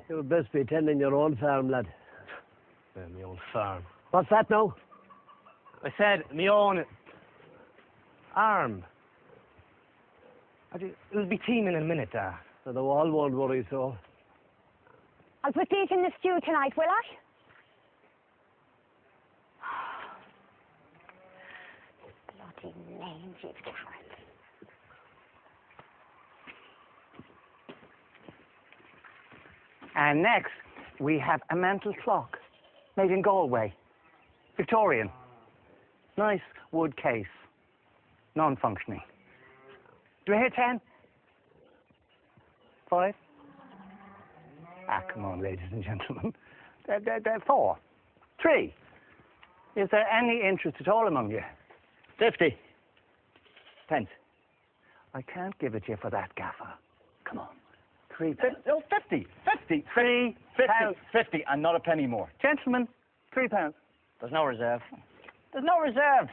You would best be tending your own farm, lad. My own farm. What's that now? I said my own arm. It'll be teeming in a minute, So the wall won't worry, so. I'll put these in the stew tonight, will I? Bloody names, you Karen. And next, we have a mantel clock made in Galway. Victorian. Nice wood case. Non-functioning. Do I hear 10? 5? Ah, come on, ladies and gentlemen. They're 4. 3. Is there any interest at all among you? 50 pence. I can't give it you for that, gaffer. Come on. 3 pence. No, 50. 50. 3 pounds. 50 and not a penny more. Gentlemen, 3 pounds. There's no reserve. There's no reserve.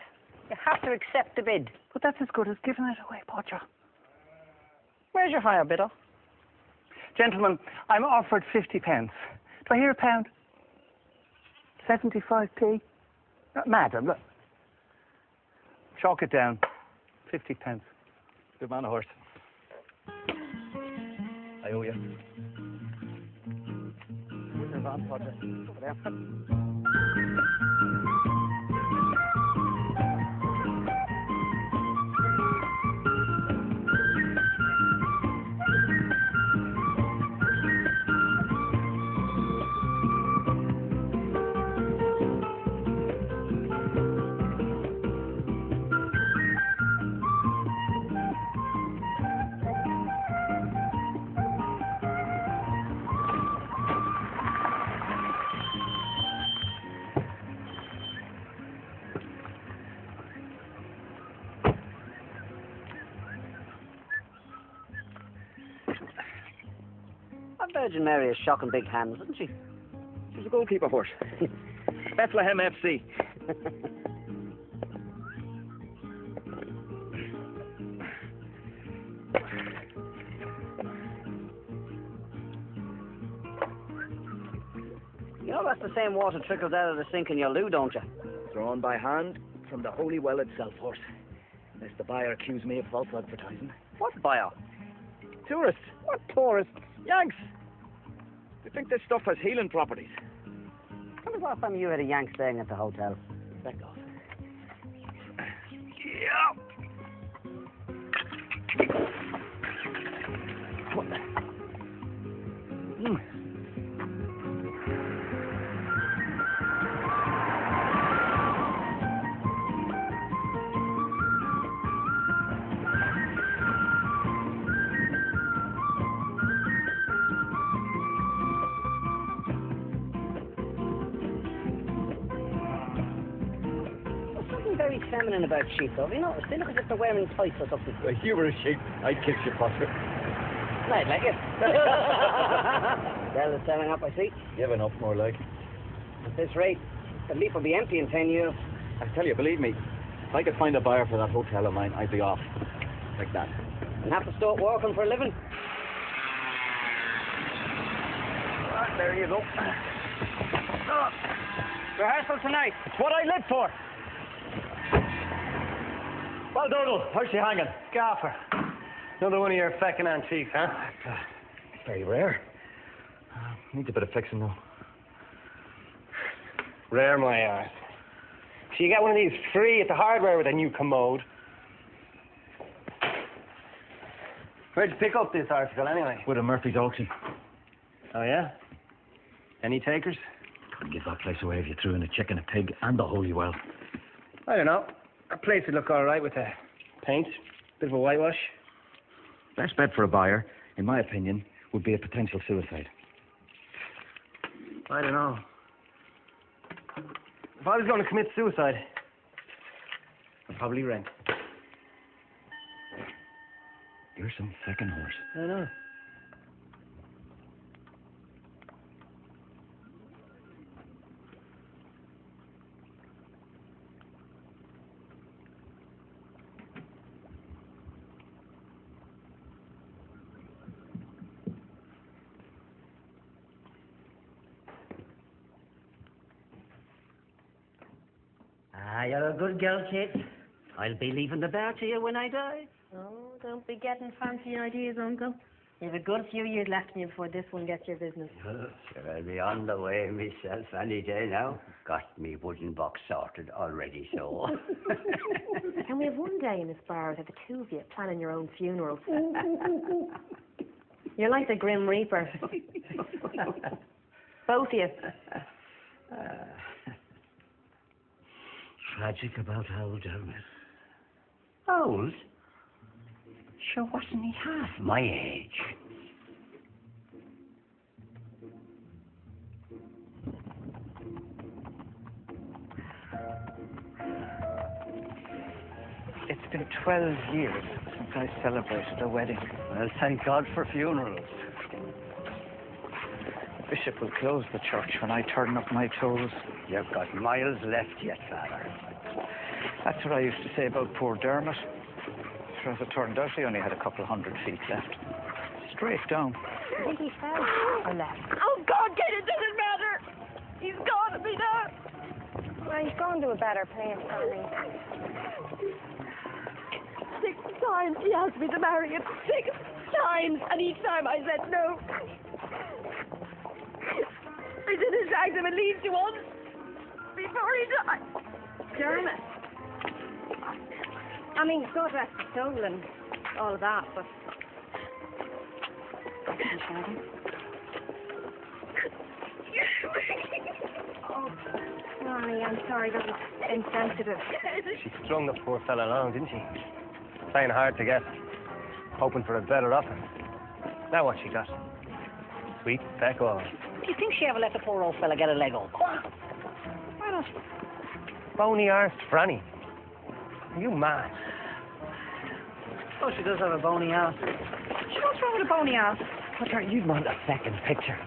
You have to accept the bid. But that's as good as giving it away, Podger. Where's your higher bidder? Gentlemen, I'm offered 50 pence. Do I hear a pound? 75p? Madam, look. Chalk it down. 50 pence. Good man, a horse. I owe you. Where's your van, Podger? Over there. Virgin Mary has shocking big hands, isn't she? She's a goalkeeper horse. Bethlehem FC. You know that's the same water trickles out of the sink in your loo, don't you? Drawn by hand from the holy well itself, horse. Unless the buyer accuse me of false advertising. What buyer? Tourists. What tourists? Yanks. They think this stuff has healing properties. When was the last time you had a Yank staying at the hotel? Back off. What the? Very feminine about sheep, though. You know, they look as if they're wearing tights or something. If you were a sheep, I'd kiss you, Potter. I'd like it. Well, it's selling up, I see. Giving up, more like. At this rate, the leaf will be empty in 10 years. I tell you, believe me, if I could find a buyer for that hotel of mine, I'd be off. Like that. And have to start working for a living. Ah, there you go. Rehearsal tonight. It's what I live for. Well, Dougal, how's she hanging? Gaffer. Another one of your feckin' antiques, huh? Very rare. Needs a bit of fixing, though. Rare, my arse. So you get one of these free at the hardware with a new commode. Where'd you pick up this article, anyway? With a Murphy's auction. Oh, yeah? Any takers? Couldn't give that place away if you threw in a chicken, a pig, and the holy well. I don't know. A place would look all right with the paint, bit of a whitewash. Best bet for a buyer, in my opinion, would be a potential suicide. I don't know. If I was going to commit suicide, I'd probably rent. You're some second horse. I know. You're a good girl, Kate. I'll be leaving the bar to you when I die. Oh, don't be getting fancy ideas, Uncle. You have a good few years left in you before this one gets your business. Sure, I'll be on the way myself any day now. Got me wooden box sorted already, so. Can we have one day in this bar without the two of you planning your own funerals? You're like the Grim Reaper. Both of you. Tragic about old Dermot. Old? Sure, wasn't he half my age? It's been 12 years since I celebrated a wedding. Well, thank God for funerals. The bishop will close the church when I turn up my toes. You've got miles left yet, Father. That's what I used to say about poor Dermot. As it turned out, he only had a couple of 100 feet left. Straight down. I think he fell or left. Oh, God, Kate, it doesn't matter. He's gone to me now. Well, he's gone to a better place, Tommy. 6 times he asked me to marry him. 6 times, and each time I said no. I didn't drag him at least once before he died. Dermot. I mean, God rest his soul and all of that, but... Oh, Ronnie, I'm sorry, that was insensitive. She strung the poor fella along, didn't she? Trying hard to get, hoping for a better offer. Now what she got? Sweet feck all. Do you think she ever let the poor old fella get a leg up? Why not? Bony-arsed Franny. Are you mad? Oh, she does have a bony ass. What's wrong with a bony ass? But you'd want a second picture.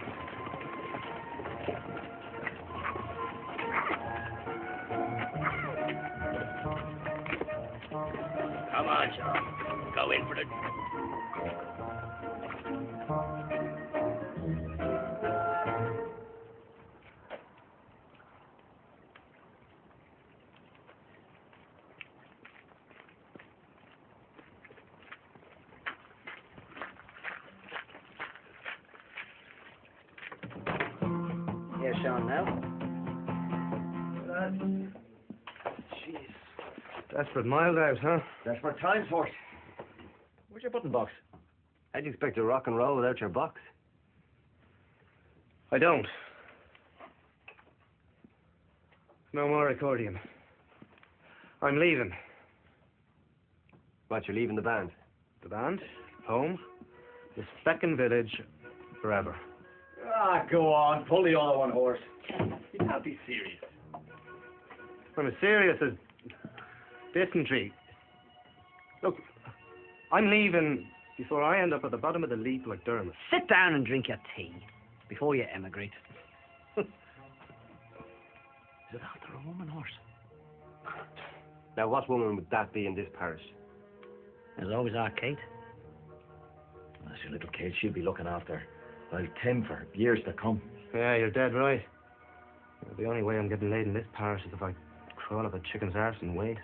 Come on, John. Go in for the... Here's Sean now. Jeez. Desperate mild out, huh? That's what time's for. Where's your button box? How'd you expect to rock and roll without your box? I don't. No more accordion. I'm leaving. What, you're leaving the band? The band, home, this feckin' village, forever. Ah, go on. Pull the all one horse. You can't be serious. I'm as serious as dysentery. Look, I'm leaving before I end up at the bottom of the leap like Dermot. Sit down and drink your tea before you emigrate. Is it after a woman horse? Now, what woman would that be in this parish? There's always our Kate. That's your little kid. She'll be looking after, well, Tim for years to come. Yeah, you're dead right. The only way I'm getting laid in this parish is if I crawl up a chicken's arse and wait.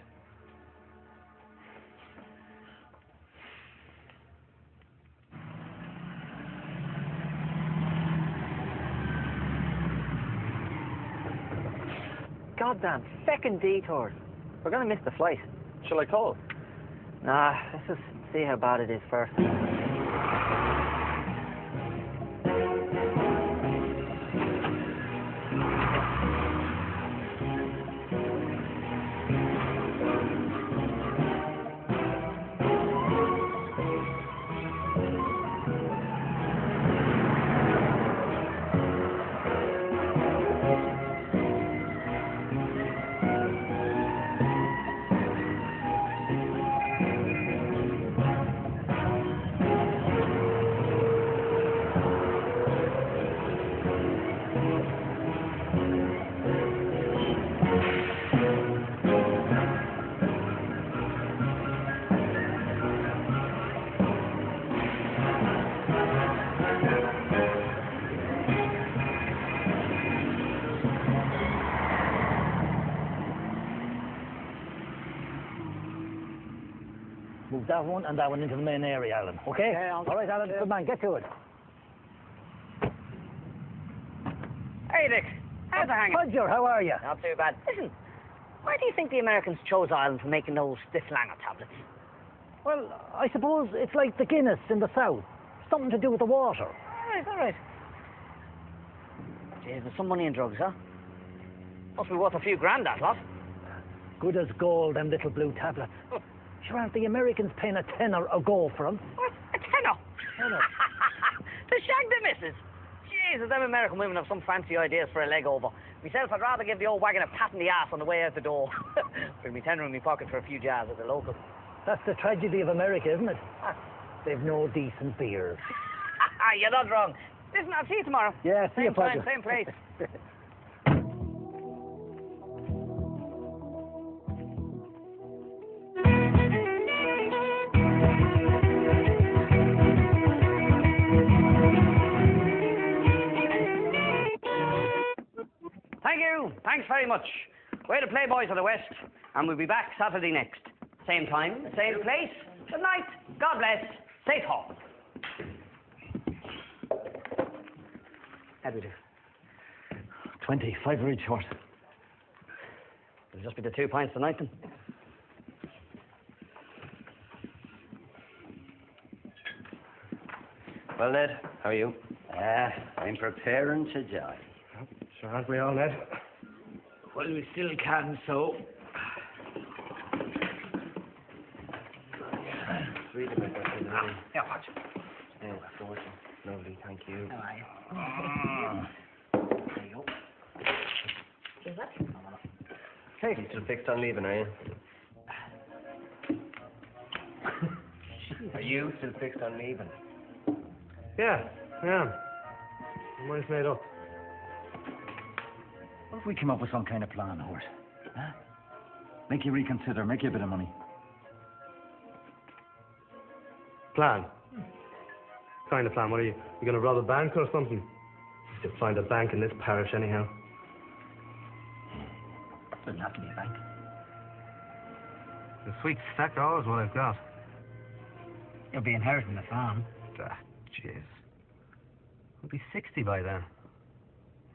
Goddamn second detours. We're gonna miss the flight. Shall I call? Nah, let's just see how bad it is first. move that one and that one into the main area, Alan. Okay? Yeah, All right, Alan. Good man. Get to it. Hey, Dick. How's it hanging? Podger, how are you? Not too bad. Listen, why do you think the Americans chose Ireland for making those stiff langer tablets? Well, I suppose it's like the Guinness in the south. Something to do with the water. All right. Jeez, there's some money in drugs, huh? Must be worth a few grand, that lot. Good as gold, them little blue tablets. Sure, aren't the Americans paying a tenner a go for them? What? A tenner? Tenner. To shag the missus. Jesus, them American women have some fancy ideas for a leg over. Myself, I'd rather give the old wagon a pat in the ass on the way out the door. Bring me tenner in my pocket for a few jars at the local. That's the tragedy of America, isn't it? They've no decent beer. You're not wrong. Listen, I'll see you tomorrow. Yeah, see you, Same time, Podger. same place. Thank you. Thanks very much. We're the Playboys of the West, and we'll be back Saturday next. Same time, same place. Good night. God bless. Safe home. How do we do? 25 for each horse. It'll just be the 2 pints tonight then. Well, Ned, how are you? I'm preparing to die. Sure aren't we all, Ned? Well, we still can, so. Read a bit, Yeah, watch. Yeah, fortune. Lovely, thank you. There you go. Is that? Hey, you still fixed on leaving, are you? Are you still fixed on leaving? Yeah. My mind's made up. What if we come up with some kind of plan, Horse? Huh? Make you reconsider, make you a bit of money. Plan? Kind of plan. What are you? You going to rob a bank or something? You'll find a bank in this parish anyhow. Doesn't have to be a bank. The sweet stack is what I've got. You'll be inheriting the farm. Jeez. I'll be 60 by then.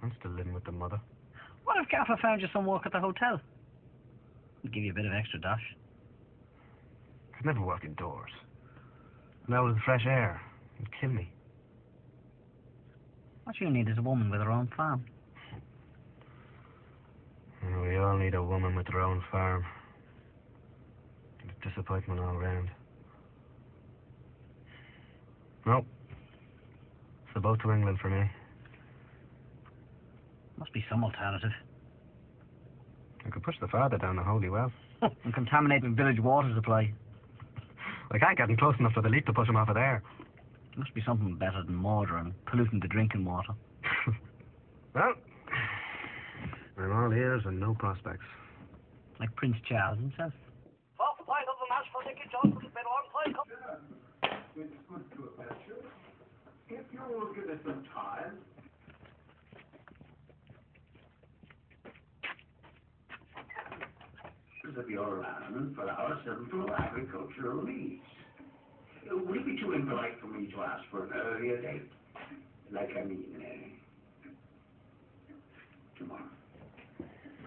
I'm still living with the mother. What if Gaffer found you some work at the hotel? He'd give you a bit of extra dash. I'd never work indoors. And out of the fresh air. It'd kill me. What you need is a woman with her own farm. Yeah, we all need a woman with her own farm. It's disappointment all round. Nope. It's the boat to England for me. Must be some alternative. I could push the father down the holy well. And contaminate the village water supply. I can't get him close enough to the leak to push him off of there. Must be something better than murder and polluting the drinking water. Well, I'm all ears and no prospects. Like Prince Charles himself. If you will give us some time. Of your land for our simple agricultural needs. Would it be too impolite for me to ask for an earlier date? Tomorrow.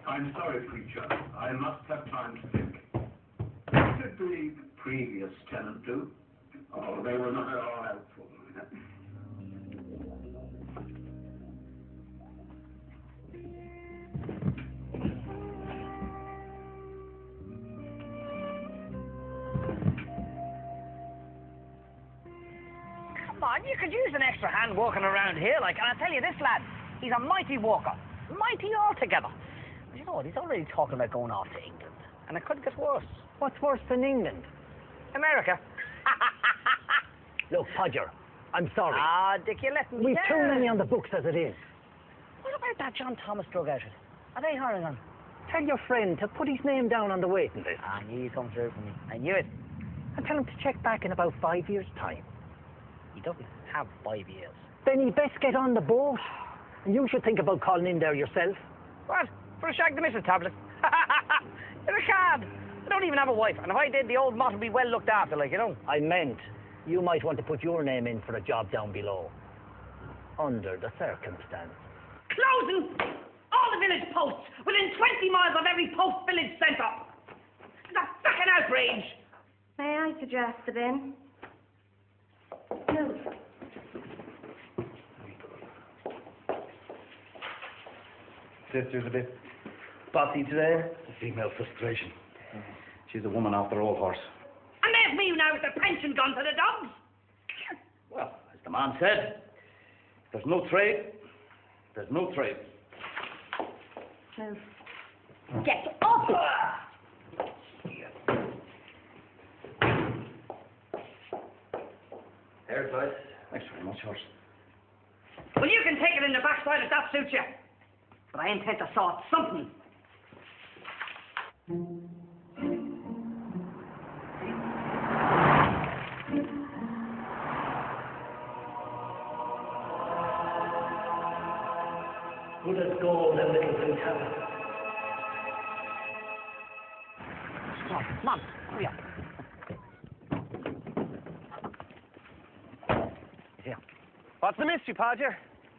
I'm sorry, preacher. I must have time to think. What did the previous tenant do? Oh, they were not at all helpful. Come on, you could use an extra hand walking around here, like, and I tell you, this lad, he's a mighty walker. Mighty altogether. You know what, he's already talking about going off to England. And it could get worse. What's worse than England? America. Look, Podger, I'm sorry. Ah, Dick, you're letting me We've too down. many on the books as it is. What about that John Thomas drug outfit? Are they hiring on? Tell your friend to put his name down on the waiting list. I knew you'd come through for me. I knew it. And tell him to check back in about 5 years' time. He doesn't have 5 years. Then he best get on the boat. And you should think about calling in there yourself. What? For a shag the missus tablet? In a cab. I don't even have a wife, and if I did, the old mutt would be well looked after, like, you know. I meant you might want to put your name in for a job down below. Under the circumstance. Closing all the village posts within 20 miles of every post village centre. It's a fucking outrage. May I suggest a bin? No. Sister's a bit bossy today. The female frustration. She's a woman off the old horse. And there's me now with the pension gone to the dogs. Well, as the man said, if there's no trade, there's no trade. Move. Get up! There, guys. Thanks very much, horse. Well, you can take it in the backside if that suits you. But I intend to sort something. Good as gold and little brutality. Come on, hurry up. Yeah. What's the mystery, Podger?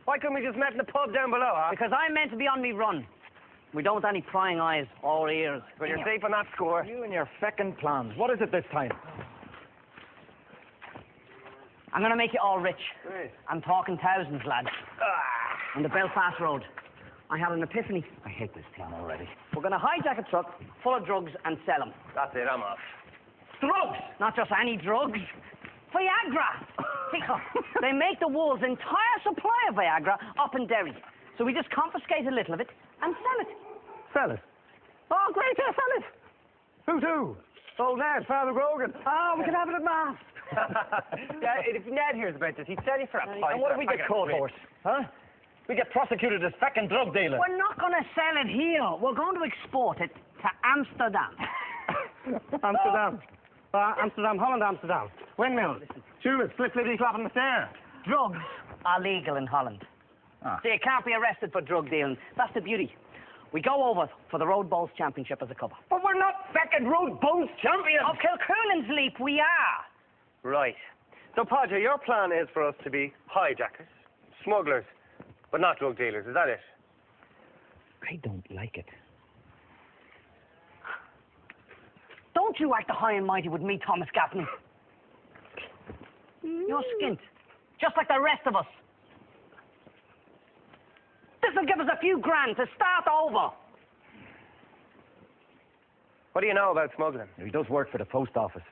Why couldn't we just met in the pub down below, huh? Because I'm meant to be on me run. We don't want any prying eyes or ears. Well, you're safe on that score. You and your feckin' plans. What is it this time? I'm going to make you all rich. Right. I'm talking thousands, lads. On the Belfast Road. I had an epiphany. I hate this town already. We're going to hijack a truck full of drugs and sell them. That's it, I'm off. Drugs! Not just any drugs. Viagra! They make the world's entire supply of Viagra up in Derry. So we just confiscate a little of it and sell it. Sell it. Oh, great, yeah, sell it. Who's who? Old Ned, Father Grogan. Oh, we can have it at mass. Yeah, if Ned hears about this, he'd sell you for a pint. And what if we get caught, horse? Huh? We get prosecuted as feckin' drug dealers. We're not going to sell it here. We're going to export it to Amsterdam. Amsterdam. Amsterdam, Holland, Amsterdam. Windmills. Shoes, flip-flippity clapping the stair. Drugs are legal in Holland. So you can't be arrested for drug dealing. That's the beauty. We go over for the Road Bowls Championship as a couple. But we're not feckin' road boats champions. Of Kilcoonan's Leap, we are. Right. So, Podger, your plan is for us to be hijackers, smugglers, but not drug dealers. Is that it? I don't like it. Don't you act the high and mighty with me, Thomas Gaffney. You're skint, just like the rest of us. This'll give us a few grand to start over. What do you know about smuggling? He does work for the post office.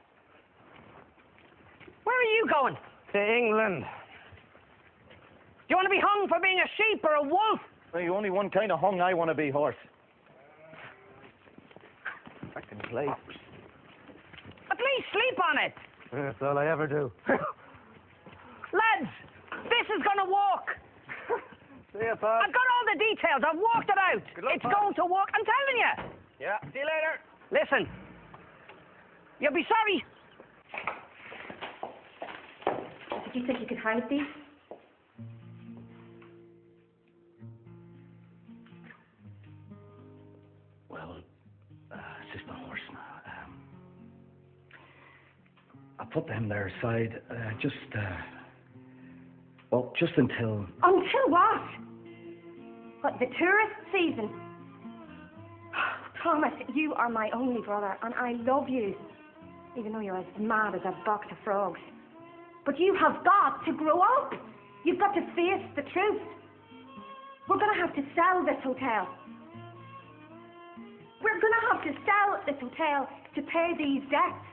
Where are you going? To England. Do you want to be hung for being a sheep or a wolf? Well, you only one kind of hung I want to be, horse. Fucking place. At least sleep on it. That's all I ever do. Lads, this is going to work. See you, Pod. I've got all the details. I've worked it out. Good luck, It's Pod. going to work. I'm telling you. Yeah, see you later. Listen, you'll be sorry. Did you think you could hide these? Well, Sister Horse, I put them there aside, just until... Until what? What, the tourist season? Thomas, you are my only brother, and I love you, even though you're as mad as a box of frogs. But you have got to grow up. You've got to face the truth. We're going to have to sell this hotel. We're going to have to sell this hotel to pay these debts.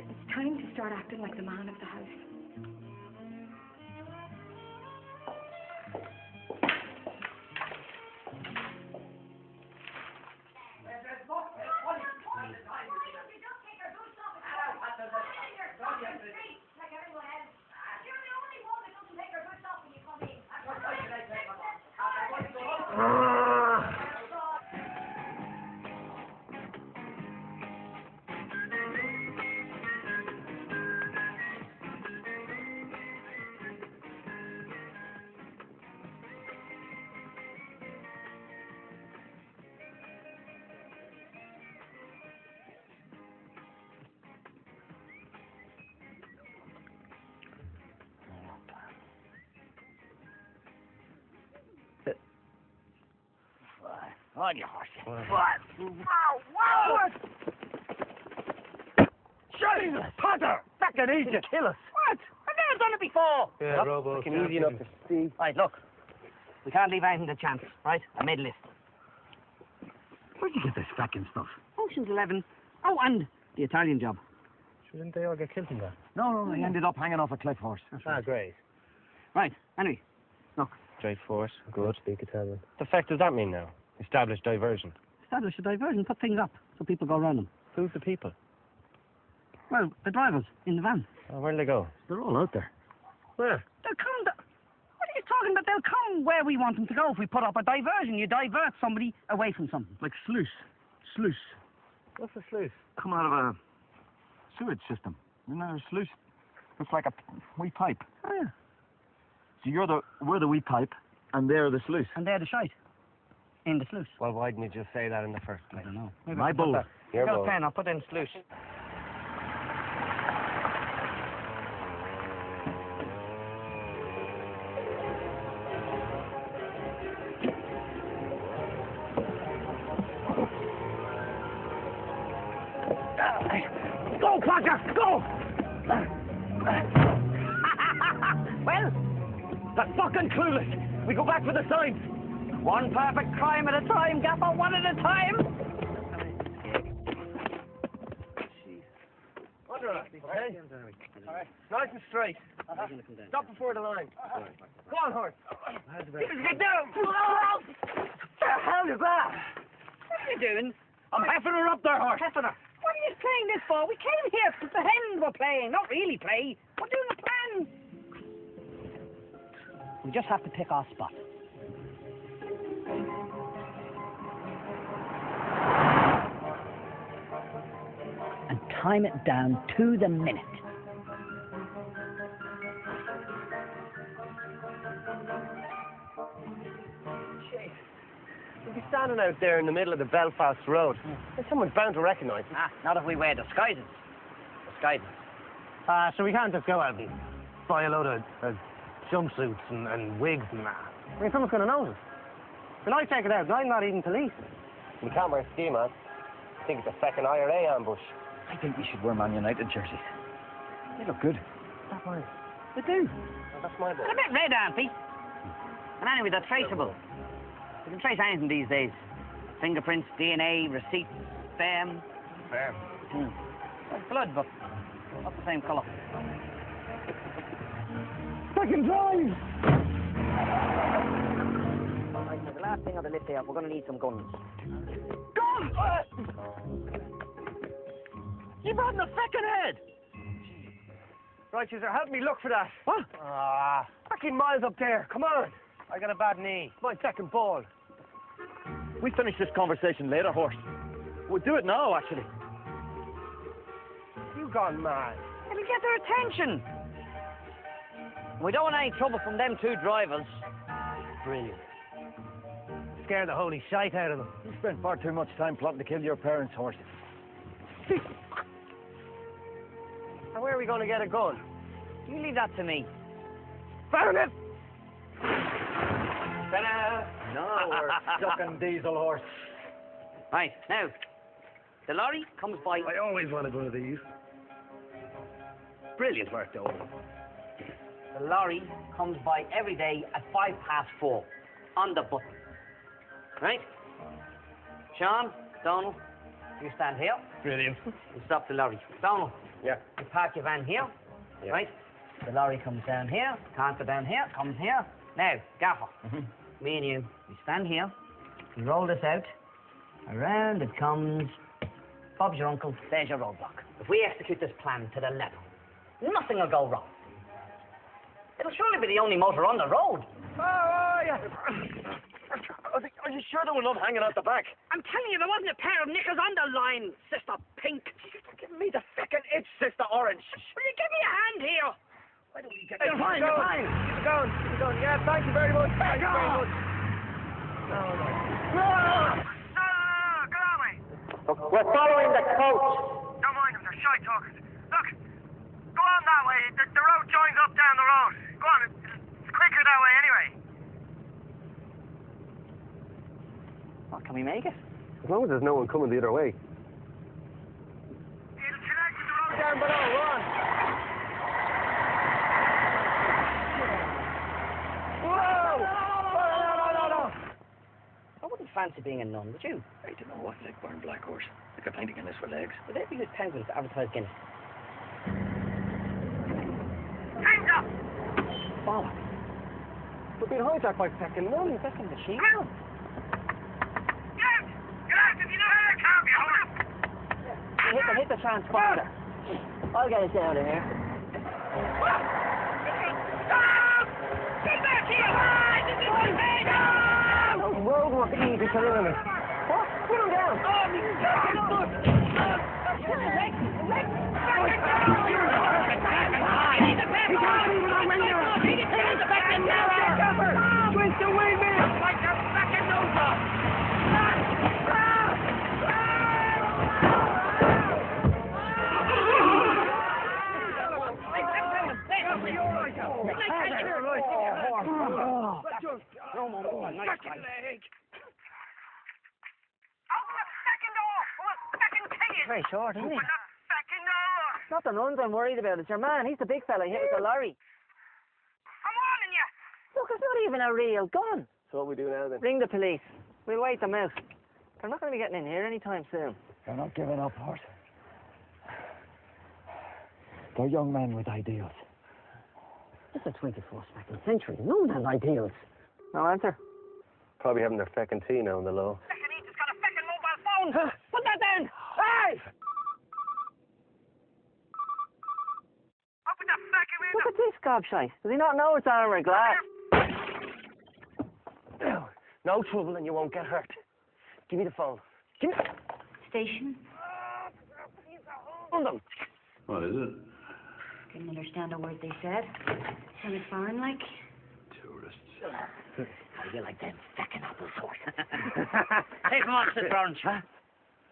It's time to start acting like the man of the house. on, you horse. What? Wow! Jesus, Potter! Fucking easy, kill us. What? I've never done it before. Yeah, Robo. Fucking easy enough to see. Right, look. We can't leave anything to chance, right? I made a list. Where'd you get this fucking stuff? Ocean's 11. Oh, and the Italian job. Shouldn't they all get killed in that? No, he ended up hanging off a cliff horse. Ah, great. Right, anyway. Look. Straightforward. Good. Speak Italian. What the fuck does that mean now? Establish diversion. Establish a diversion, put things up so people go around them. Who's the people? Well, the drivers in the van. Oh, where'll they go? They're all out there. Where? They'll come. What are you talking about? They'll come where we want them to go if we put up a diversion. You divert somebody away from something. Like sluice. Sluice. What's a sluice? Come out of a sewage system. You know, a sluice. It's like a wee pipe. Oh, yeah. So we're the wee pipe, and they're the sluice. And they're the shite. In the sluice. Well, why didn't you just say that in the first place? I don't know. My bowl. Your Got a bowl. pen, I'll put in sluice. Go, Potter, go! Well, That's fucking clueless. We go back for the signs. one perfect crime at a time, Gaffer, one at a time. Under us, okay? All right. Nice and straight. Stop before the line. Go on, horse. Get down! What the hell is that? What are you doing? I'm heffing her up there, horse. Heffer, what are you playing this for? We came here to pretend we're playing, not really play. We're doing a plan. We just have to pick our spot. And time it down to the minute. We'll be standing out there in the middle of the Belfast Road. And someone's bound to recognise us. Not if we wear disguises. Disguises. So we can't just go out and buy a load of jumpsuits and wigs and that. I mean, someone's going to notice. When I take it out, I'm not even police. We can't wear ski masks. I think it's a second IRA ambush. I think we should wear Man United jerseys. They look good. That's mine. They do. Well, that's my boy. They're a bit red, aren't they? And anyway, they're traceable. You can trace anything these days. Fingerprints, DNA, receipts, sperm. Fair. Like blood, but not the same colour. I can drive! Right, the last thing on the list here, we're going to need some guns. Guns! You brought in the fucking head! Right, you help me look for that. What? Fucking miles up there. Come on. I got a bad knee. My second ball. We finish this conversation later, horse. We'll do it now, actually. You gone mad. It'll get their attention. We don't want any trouble from them two drivers. Brilliant. Scare the holy shite out of them. You spent far too much time plotting to kill your parents' horse. And where are we going to get a gun? You leave that to me. Found it! No, we're stuck in diesel, horse. Right, now, the lorry comes by. I always wanted one of these. Brilliant work, though. The lorry comes by every day at 4:05 on the button. Right? Sean, Donald, you stand here. Brilliant. You stop the lorry. Donald, Yeah. you park your van here. Yeah. Right? The lorry comes down here, can't go down here, comes here. Now, Gaffer, me and you, we stand here, we roll this out, around it comes. Bob's your uncle, there's your roadblock. If we execute this plan to the letter, nothing will go wrong. It'll surely be the only motor on the road. Oh, yeah. Are you sure they were not hanging out the back? I'm telling you, there wasn't a pair of knickers on the line, Sister Pink. Give me the fucking itch, Sister Orange. Will you give me a hand here? Why don't we get You're fine, you're fine. Keep it going, keep it going. Yeah, thank you very much. Thank you very much. No, get on me. We're following the coach. Don't mind them, they're shy talkers. Look, go on that way. The road joins up down the road. Go on, it's quicker that way anyway. Well, can we make it? As long as there's no one coming the other way. Down below, run! Whoa! I wouldn't fancy being a nun, would you? I don't know what leg burn black horse. I got plenty Guinness for legs. Would they be good penguins to advertise Guinness? Hands up! Bollocks. We're being hijacked by fucking nuns. That's a machine Come gun. Get out! Get out! If you know how to calm you, hold up! Hit the transponder. I'll get it down in here. Stop! Get back here! This is my head! Those roadwork easy to ruin me. What? Put him down! Oh, you fucking foot! Twist away, man! Like your fucking nose off! Very short, isn't he? Fucking door! It's not the nuns I'm worried about. It's your man. He's the big fella hit with the lorry. I'm warning you! Look, it's not even a real gun. So what we do now then? Ring the police. We'll wait them out. They're not going to be getting in here anytime soon. They're not giving up, Hort. They're young men with ideals. It's the 21st fucking century. No one has ideals. No answer. Probably having their feckin' tea now in the low. Second each has got a fucking mobile phone! Put that down! Hey! Open the fucking window! Look at this gobshite. Does he not know it's armoured glass? No trouble and you won't get hurt. Give me the phone. Give me... Station. Hold them. What is it? Couldn't understand a word they said. Sounded foreign like. Tourists. How do you like them fucking apple sauce? Take him off, Sister Orange. Huh?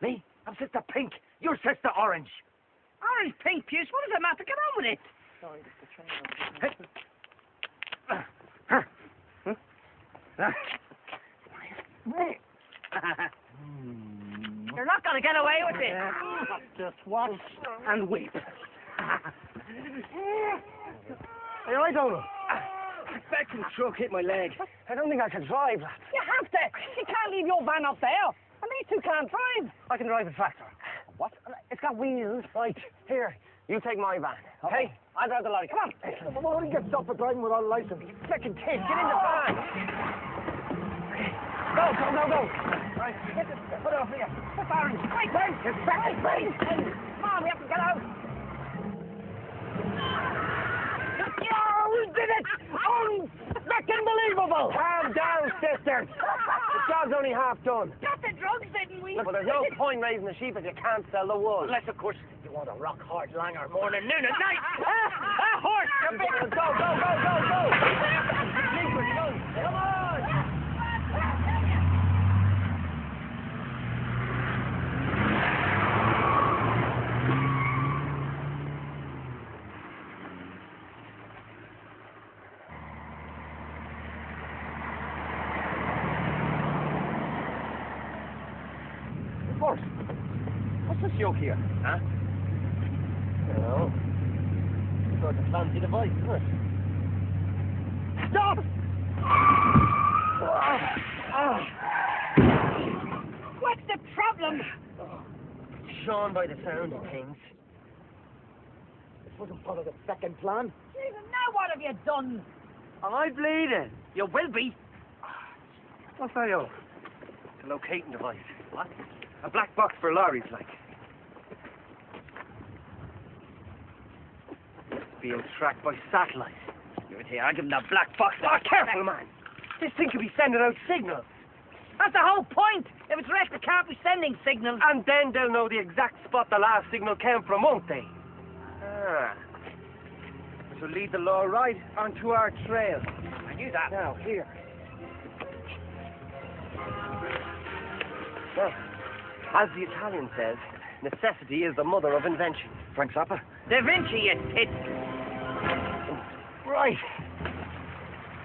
Me? I'm Sister Pink. You're Sister Orange. Orange, pink, Puce, what does it matter? Get on with it! You're not going to get away with it. Just watch and weep. Hey, I don't know. The fucking truck hit my leg. I don't think I can drive, lad. You have to! You can't leave your van up there! And these two can't drive! I can drive a tractor. What? It's got wheels. Right, here. You take my van. Okay? I'll drive the lorry. Come on. I'm going to get stopped for driving without a license. You fucking kid, get in the van. Go. Right, get this. Put it over here. Sister Orange, wait! It's back. Come on, we have to get out! We did it! Fucking believable! Calm down, sisters. The job's only half done. Got the drugs, didn't we? Well, there's no point raising the sheep if you can't sell the wool. Unless, of course, you want a rock hard langer morning, noon, and night. Horse! Go! Come on! Hort, what's this yoke here? Huh? You know, sort of fancy device, isn't it? Stop! What's the problem? Shown by the sound of things. This wasn't part of the second plan. Jesus, now what have you done? Am I bleeding? You will be. What's that, yo? It's a locating device. What? A black box for lorries, like. Being tracked by satellite. Give it here, I'll give him that black box. Oh, careful, man. This thing could be sending out signals. That's the whole point. If it's wrecked, it can't be sending signals. And then they'll know the exact spot the last signal came from, won't they? Ah. Which will lead the law right onto our trail. I knew that. Now, here. Now, as the Italian says, necessity is the mother of invention. Frank Zappa? Da Vinci, you tit. Right.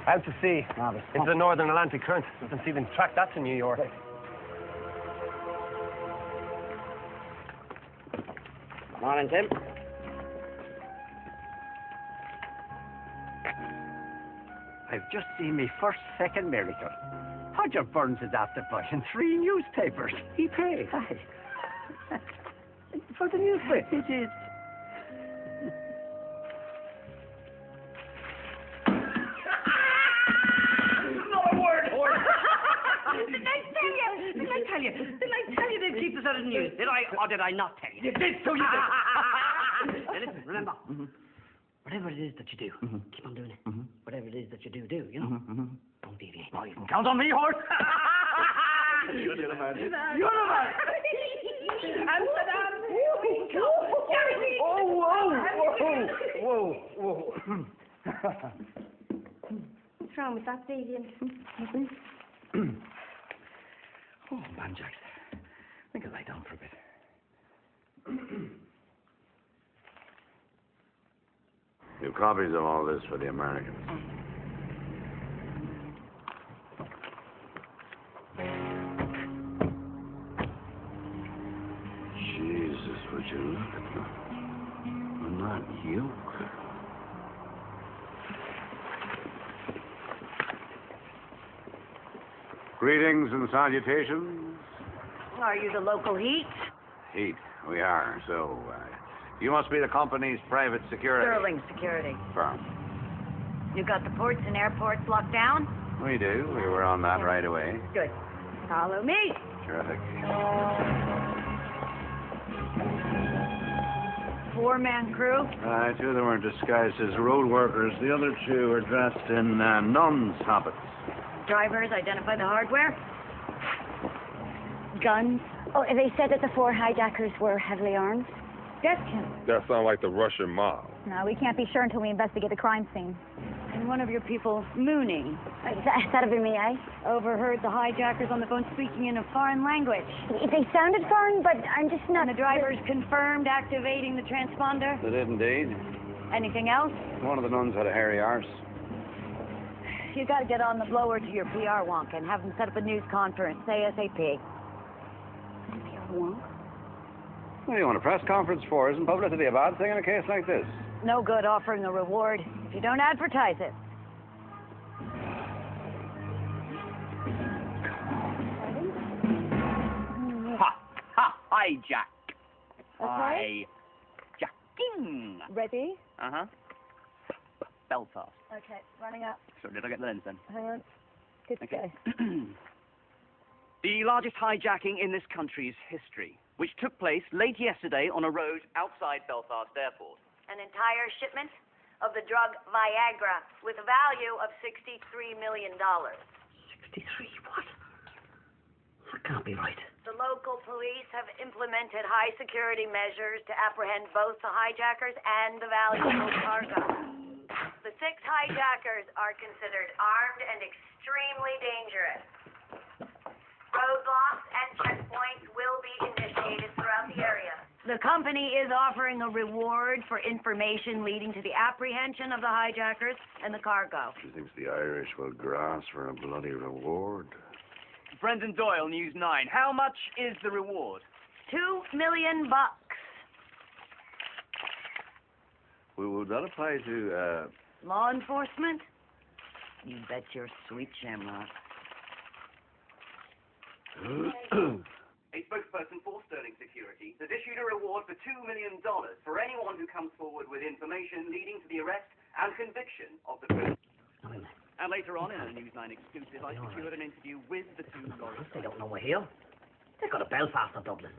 Out to sea. Into the northern Atlantic current. You can see them track that to New York. Morning, Tim. I've just seen me first second miracle. Roger Burns is after buying 3 newspapers. He paid. Aye. For the newspaper. It is. Not a word, Horn. Didn't I tell you they'd keep us out of the news? Did I, or did I not tell you? You did, so you did. Now listen, remember, whatever it is that you do, keep on doing it. Whatever it is that you do, you know? Don't deviate. Oh, you can count on me, Horse. You're the man. You're the man. Amsterdam, here we come. Whoa. What's wrong with that, Davian? Nothing. Oh, man, Jack. I think I'll lie down for a bit. You copies of all this for the Americans. Jesus, would you look at them? I'm not you. Greetings and salutations. Are you the local heat? Heat, we are. So, you must be the company's private security Sterling Security. firm. You got the ports and airports locked down? We do. We were on that right away. Good. Follow me. Terrific. 4-man crew? 2 of them were disguised as road workers. The other 2 were dressed in nuns' habits. Drivers identify the hardware? Guns? Oh, they said that the 4 hijackers were heavily armed. Yes, Kim. That sounds like the Russian mob. No, we can't be sure until we investigate the crime scene. And one of your people, Mooney, That'd be me, eh? overheard the hijackers on the phone speaking in a foreign language. They sounded foreign, but I'm just not... And the drivers confirmed activating the transponder? They did indeed. Anything else? One of the nuns had a hairy arse. You got to get on the blower to your PR wonk and have them set up a news conference ASAP. What do you want a press conference for? Isn't publicity a bad thing in a case like this? No good offering a reward if you don't advertise it. Hijack. Okay. Hijacking. Ready? Uh-huh. Belfast. Okay, running up. So did I get the lens then? Hang on. Good to go. The largest hijacking in this country's history, which took place late yesterday on a road outside Belfast Airport. An entire shipment of the drug Viagra with a value of $63 million. 63? What? That can't be right. The local police have implemented high security measures to apprehend both the hijackers and the valuable cargo. The 6 hijackers are considered armed and extremely dangerous. Roadblocks and checkpoints will be initiated throughout the area. The company is offering a reward for information leading to the apprehension of the hijackers and the cargo. She thinks the Irish will grasp for a bloody reward. Brendan Doyle, News 9. How much is the reward? $2 million. Would that apply to, Law enforcement? You bet your sweet shamrock. A spokesperson for Sterling Security has issued a reward for $2 million for anyone who comes forward with information leading to the arrest and conviction of the criminal. And later on, in a News 9 exclusive, I secured an interview with the 2 lawyers. They don't know we're here. They've got a Belfast or Dublin.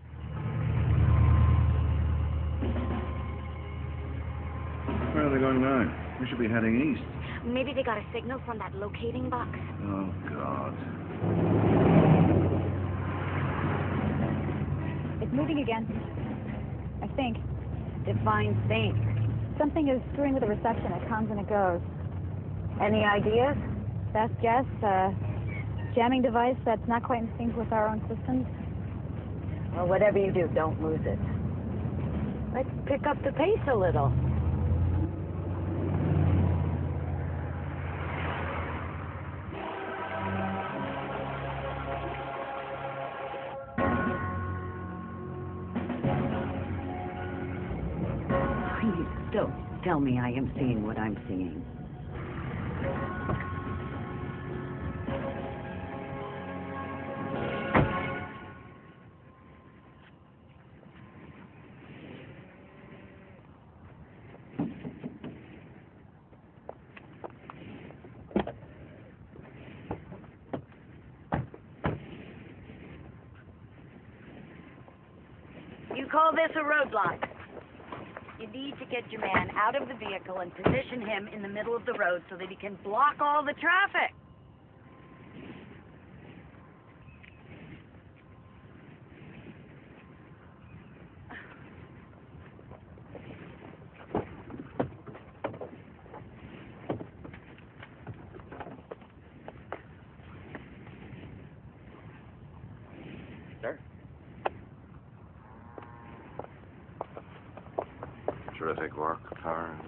Where are they going now? We should be heading east. Maybe they got a signal from that locating box. Oh, God. It's moving again. I think. Define think. Something is screwing with the reception. It comes and it goes. Any ideas? Best guess, jamming device that's not quite in sync with our own systems. Well, whatever you do, don't lose it. Let's pick up the pace a little. Please, don't tell me I am seeing what I'm seeing. You call this a roadblock? You need to get your man out of the vehicle and position him in the middle of the road so that he can block all the traffic. Sir? Terrific work, Clarence.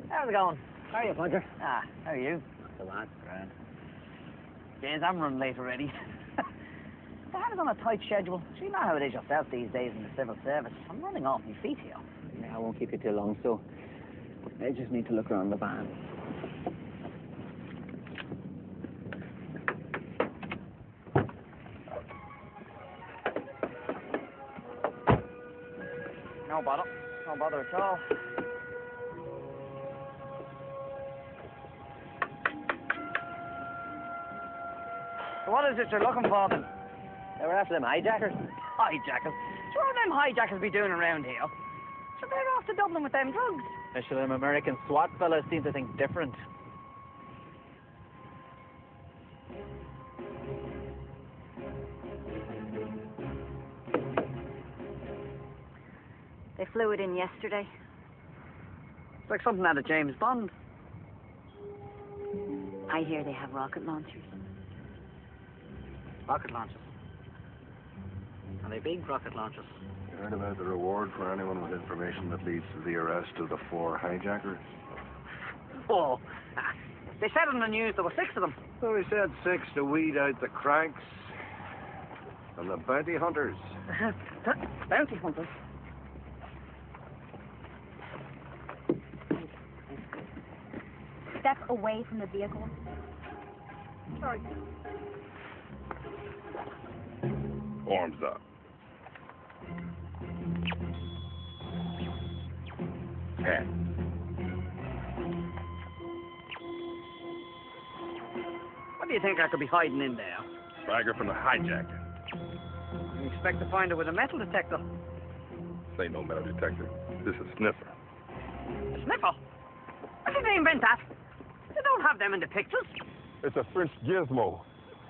How's it going? How are you, Puncher? Ah, how are you? The lad, grand. James, I'm running late already. Dad is on a tight schedule. So you know how it is yourself these days in the civil service. I'm running off my feet here. Yeah, I won't keep you too long, so I just need to look around the van. No bother. No bother at all. So what is it you're looking for then? They were after them hijackers. Hijackers? So what them hijackers be doing around here? So they're off to Dublin with them drugs. Especially them American SWAT fellas seem to think different. They flew it in yesterday. It's like something out of James Bond. I hear they have rocket launchers. Rocket launchers. Are they big rocket launchers? You heard about the reward for anyone with information that leads to the arrest of the 4 hijackers? Oh, they said on the news there were 6 of them. So we said 6 to weed out the cranks and the bounty hunters. Bounty hunters? Step away from the vehicle. Sorry. Arms up. Hands. What do you think I could be hiding in there? Swagger from the hijacker. You expect to find her with a metal detector? This ain't no metal detector. This is sniffer. A sniffer? Why did they invent that? They don't have them in the pictures. It's a French gizmo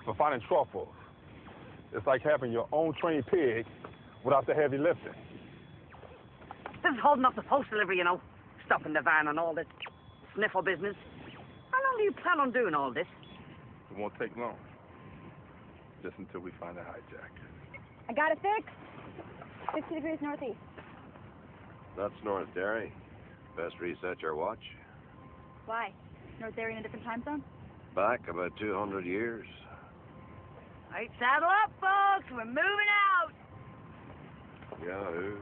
for finding truffles. It's like having your own trained pig without the heavy lifting. This is holding up the post delivery, you know. Stopping the van and all this sniffer business. How long do you plan on doing all this? It won't take long. Just until we find a hijacker. I got it fixed. 60 degrees northeast. That's North Derry. Best reset your watch. Why? North Derry in a different time zone? Back about 200 years. Right, saddle up, folks. We're moving out. Yahoo.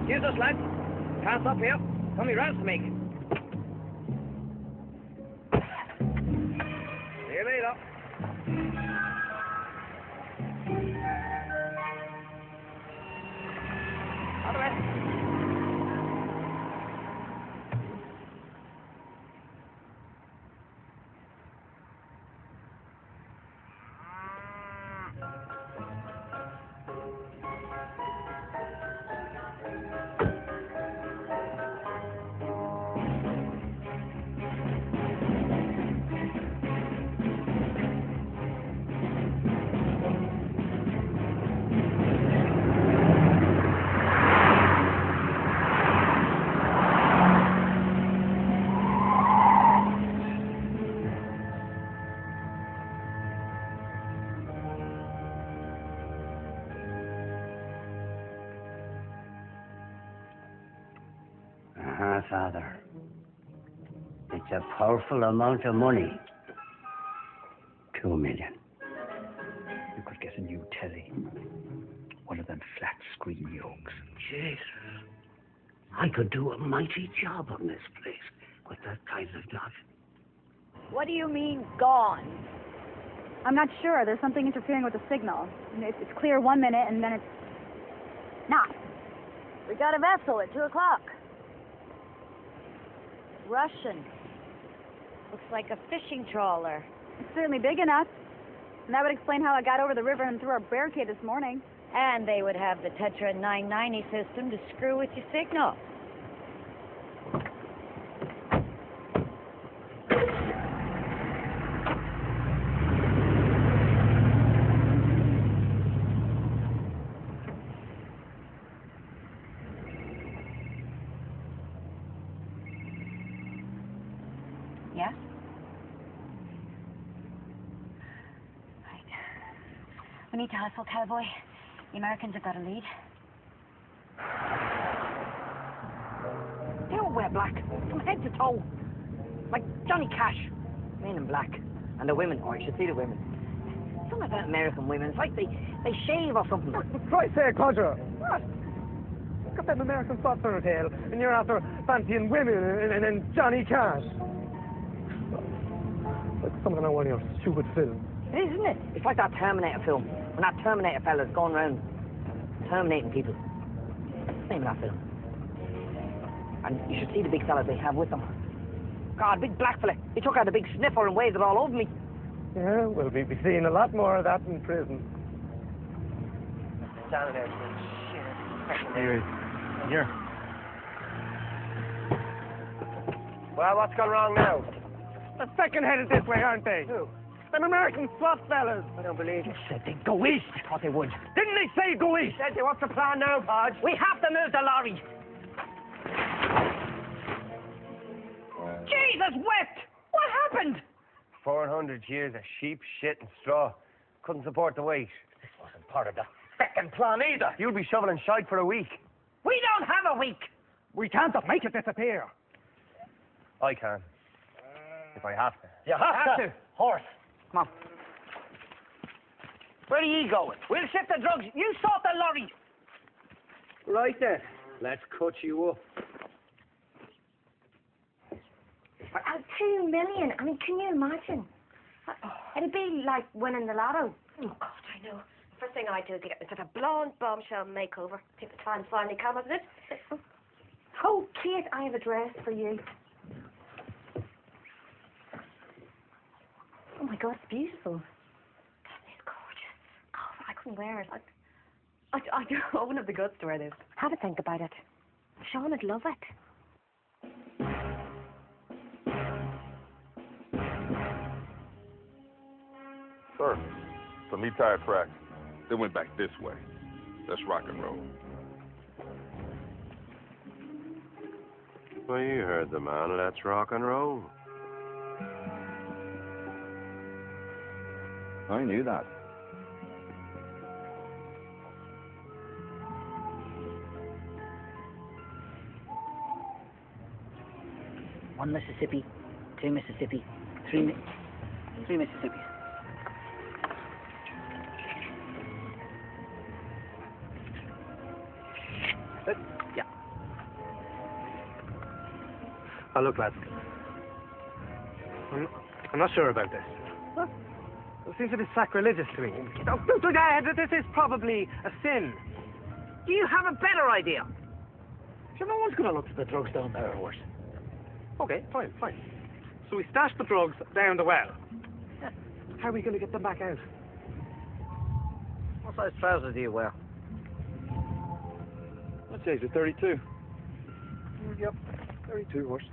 Excuse us, lads. Can't stop here. Got me rounds to make. See you later. All the best. Father. It's a powerful amount of money. 2 million. You could get a new telly. One of them flat screen yokes. Jesus. I could do a mighty job on this place with that kind of lot. What do you mean, gone? I'm not sure. There's something interfering with the signal. It's clear 1 minute, and then it's not. We got a vessel at 2 o'clock. Russian. Looks like a fishing trawler. It's certainly big enough. And that would explain how I got over the river and through our barricade this morning. And they would have the Tetra 990 system to screw with your signal. Yes? Right. We need to hustle, cowboy. The Americans have got a lead. They all wear black, from head to toe. Like Johnny Cash. Men in black. And the women, oh, you should see the women. Something about American women. It's like they shave or something. Christ sake, Codger. What? Got them American spots on her tail, and you're after fancying women and Johnny Cash. Like something on one of your stupid films. It is, isn't it? It's like that Terminator film. When that Terminator fella's going around terminating people. Name of that film. And you should see the big fellas they have with them. God, big black fella. He took out a big sniffer and waved it all over me. Yeah, we'll be seeing a lot more of that in prison. Down there, Here. Here. Well, what's gone wrong now? The second headed this way, aren't they? Who? Them American SWAT fellas. I don't believe you. Said they'd go east. Thought they would. Didn't they say go east? Said they, what's the plan now, Podge? We have to move the lorry. Jesus wept! What happened? 400 years of sheep, shit, and straw. Couldn't support the weight. This wasn't part of the second plan either. You'll be shoveling shite for a week. We don't have a week. We can't make it disappear. I can. If I have to. You have to. Horse. Come on. Where are you going? We'll shift the drugs. You sort the lorry. Right then. Let's cut you up. 2 million. I mean, can you imagine? It'd be like winning the lotto. Oh, God, I know. First thing I do is get myself a blonde bombshell makeover. Think the time's finally come, hasn't it? Oh, Kate, I have a dress for you. Oh, my God, it's beautiful. That is gorgeous. Oh, I couldn't wear it. I wouldn't have the guts to wear this. Have a think about it. Sean would love it. Sir, some E-tire tracks. They went back this way. Let's rock and roll. Well, you heard the man. Let's rock and roll. I knew that. One Mississippi, 2 Mississippi, 3 Mississippis. Yeah. Oh, look, lads. I'm not sure about this. What? It seems a bit sacrilegious to me. This is probably a sin. Do you have a better idea? Sure, no one's going to look for the drugs down there, horse. Okay, fine. So we stashed the drugs down the well. How are we going to get them back out? What size trousers do you wear? I'd say it's a 32. Yep, 32 horse.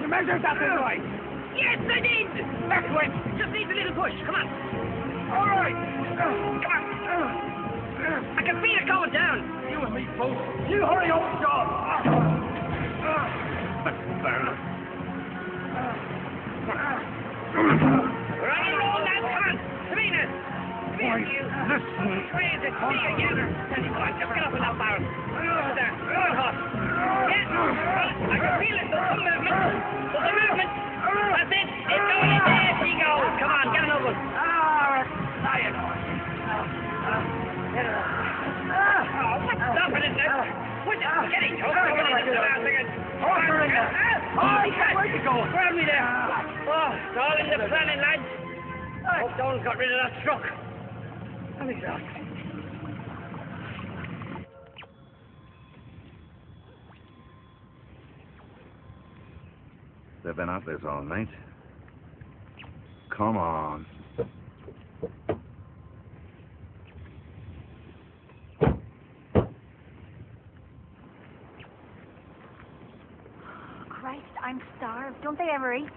You measured that in right. Yes, I did. That's right. Just needs a little push. Come on. All right. Come on. I can feel it going down. You and me both. You hurry up, John. Fair enough. Right, roll that. Come on. Come in. you. Listen. Crazy. Me again. Tell you what, just get up in that barrel. There. Good horse. Yeah. I can feel it. There's some movement. There's a movement. That's it. It's going in there. She goes. Come on, get another one. Lion horse. Stop it, isn't it? Get it, Joe. Where'd you go? Where are we there? Oh, it's all in the planning, lads. Oh, Stone's got rid of that truck. I'm exhausted. They've been at this all night. Come on. Christ, I'm starved. Don't they ever eat?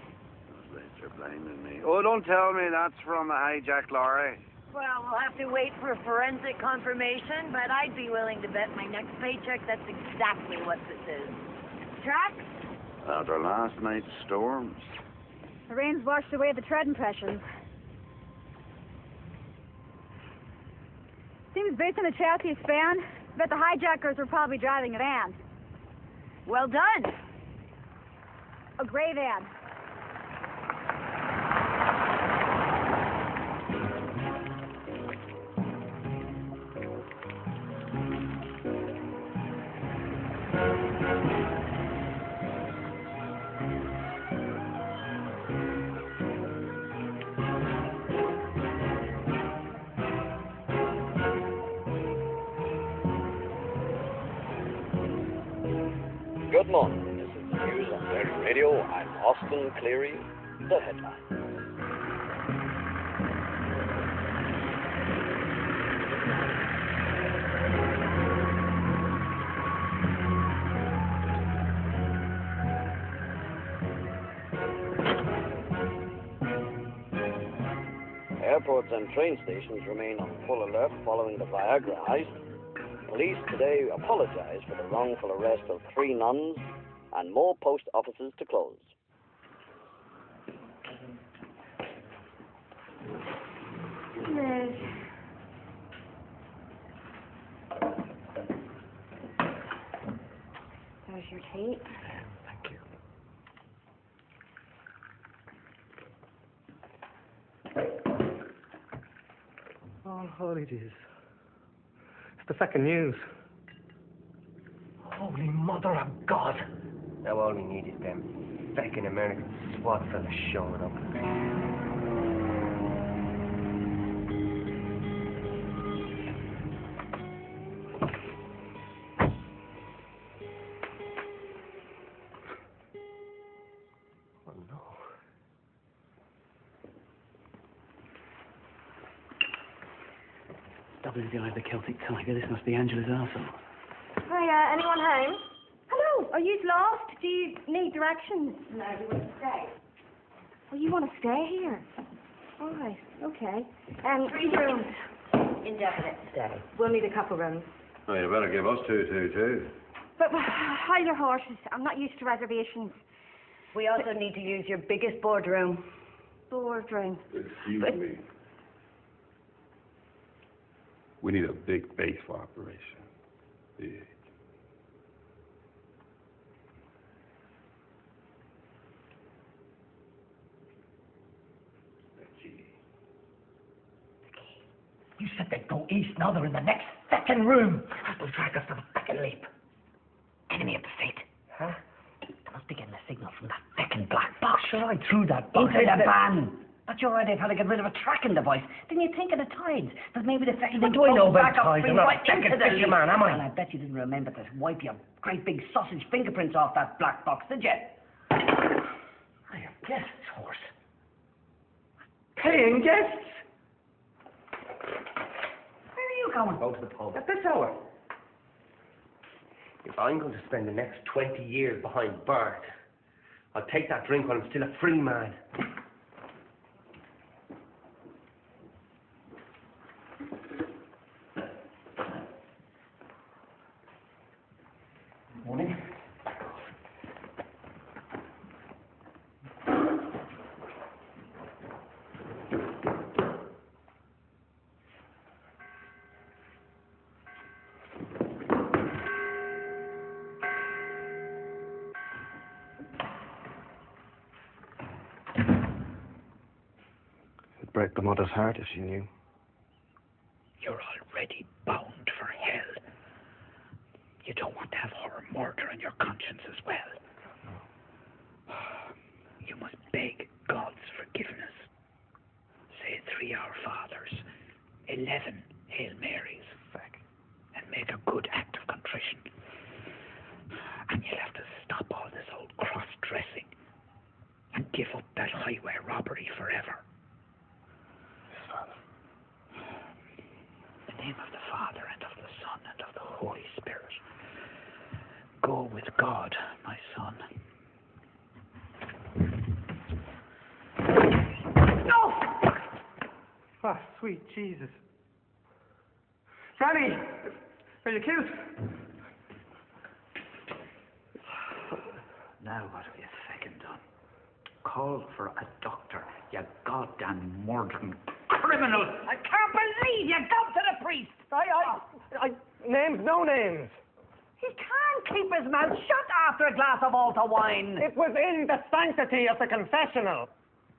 They're blaming me. Oh, don't tell me that's from a hijacked lorry. Well, we'll have to wait for forensic confirmation, but I'd be willing to bet my next paycheck that's exactly what this is. Tracks? After last night's storms. The rain's washed away the tread impressions. Seems based on the chassis span, bet the hijackers were probably driving a van. Well done. A gray van. Good morning. This is the news on Derry Radio. I'm Austin Cleary. The headline. Airports and train stations remain on full alert following the Viagra heist. Police today apologize for the wrongful arrest of 3 nuns and more post offices to close. Liz. There's your tea. Thank you. Oh, holy days. It's the second news. Holy mother of God! Now all we need is them feckin' American SWAT fellas showing up. Oh no. WDI, the Celtic Tiger. This must be Angela's arsehole. Hiya, anyone home? Hello, are you lost? Do you need directions? No, we want to stay. Oh, you want to stay here? All right, okay. 3 rooms. Indefinite stay. We'll need a couple rooms. Oh, you better give us two. But hide your horses. I'm not used to reservations. We also need to use your biggest boardroom. Boardroom. Excuse me. We need a big base for operation. Big. You said they'd go east, now they're in the next second room. They'll track us to the second leap. Enemy at the seat. Huh? They must be getting a signal from that second black box. Sure, I threw that box. Into the van. That's your idea of how to get rid of a tracking device. Didn't you think of the tides? That maybe the second What do I know about back up tides? I'm not a second into the leap. fisherman, am I? And I bet you didn't remember to wipe your great big sausage fingerprints off that black box, did you? I am guests, horse. Paying guests? Where are you going? Go to the pub. At this hour. If I'm going to spend the next 20 years behind Bart, I'll take that drink while I'm still a free man. Morning. It'd break the mother's heart if she knew. You're already bound for hell. You don't want to have her murder on your conscience as well. You must beg God's forgiveness. Say 3 Our Fathers, 11 Hail Marys, and make a good act of contrition. And you'll have to stop all this old cross-dressing and give up that highway robbery forever. Yes, Father. In the name of the Father, and of the Son, and of the Holy Spirit. Go with God, my son. No! Ah, sweet Jesus. Granny! Are you killed? Now what have you second done? Call for a doctor, you goddamn murdering criminal! I can't believe you go to the priest! Names, no names. He can't keep his mouth shut after a glass of altar wine. It was in the sanctity of the confessional.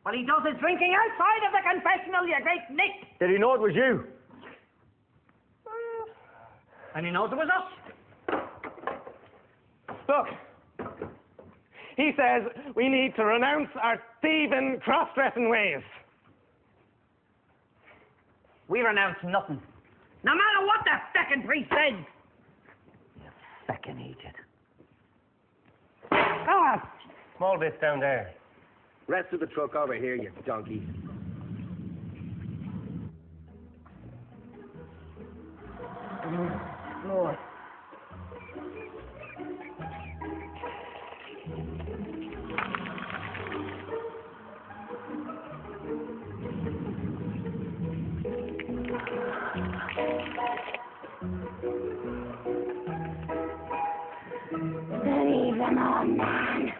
Well, he does his drinking outside of the confessional, you great Nick. Did he know it was you? And he knows it was us. Look, he says we need to renounce our thieving, cross-dressing ways. We renounce nothing. No matter what the feckin' priest says. You feckin' idiot. Ah! Small bits down there. Rest of the truck over here, you donkey. Lord. Leave them on, man.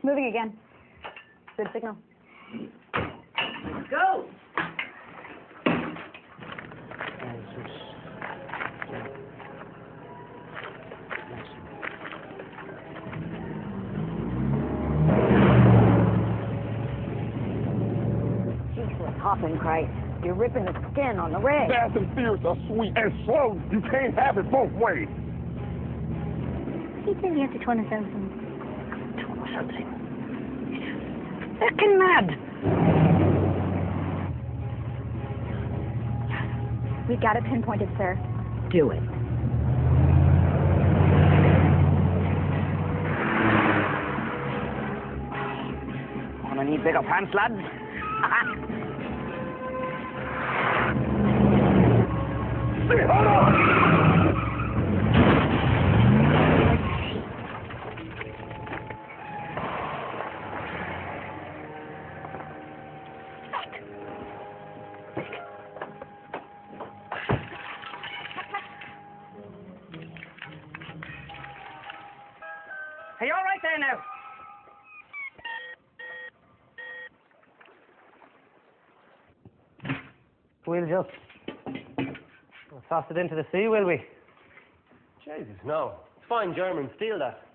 Moving again. Good signal. Go! Jesus, hopping Christ. You're ripping the skin on the rig. Fast and fierce are sweet and slow. You can't have it both ways. He says you have to 20,000. Something. Fucking mad. We've got it pinpointed, sir. Do it. Gonna need bigger pants, lads. Hey, hold on! Are you all right there now? We'll just toss it into the sea, will we? Jesus, no. It's fine German steel, that.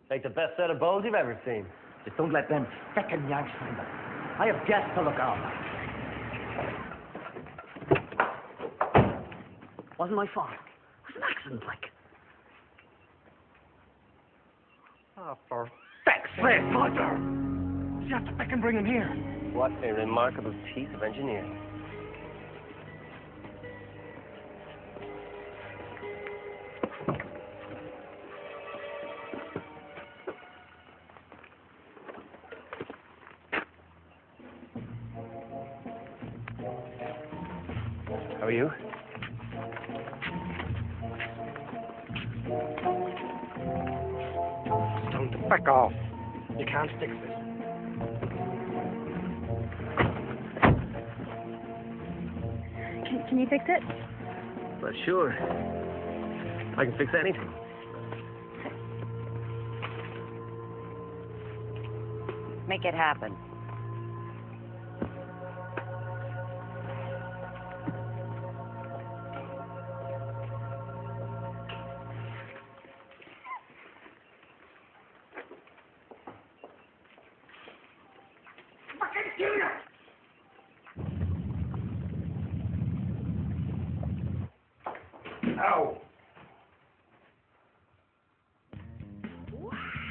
Like the best set of bows you've ever seen. Just don't let them feckin' Yanks find them. I have guests to look after. Wasn't my fault. It was an accident, like. Oh, for Feck's sake, Roger! You have to feckin' bring him here. What a remarkable piece of engineering. How are you? Don't back off. You can't fix this. Can you fix it? Well, sure. I can fix anything. Make it happen. Ow!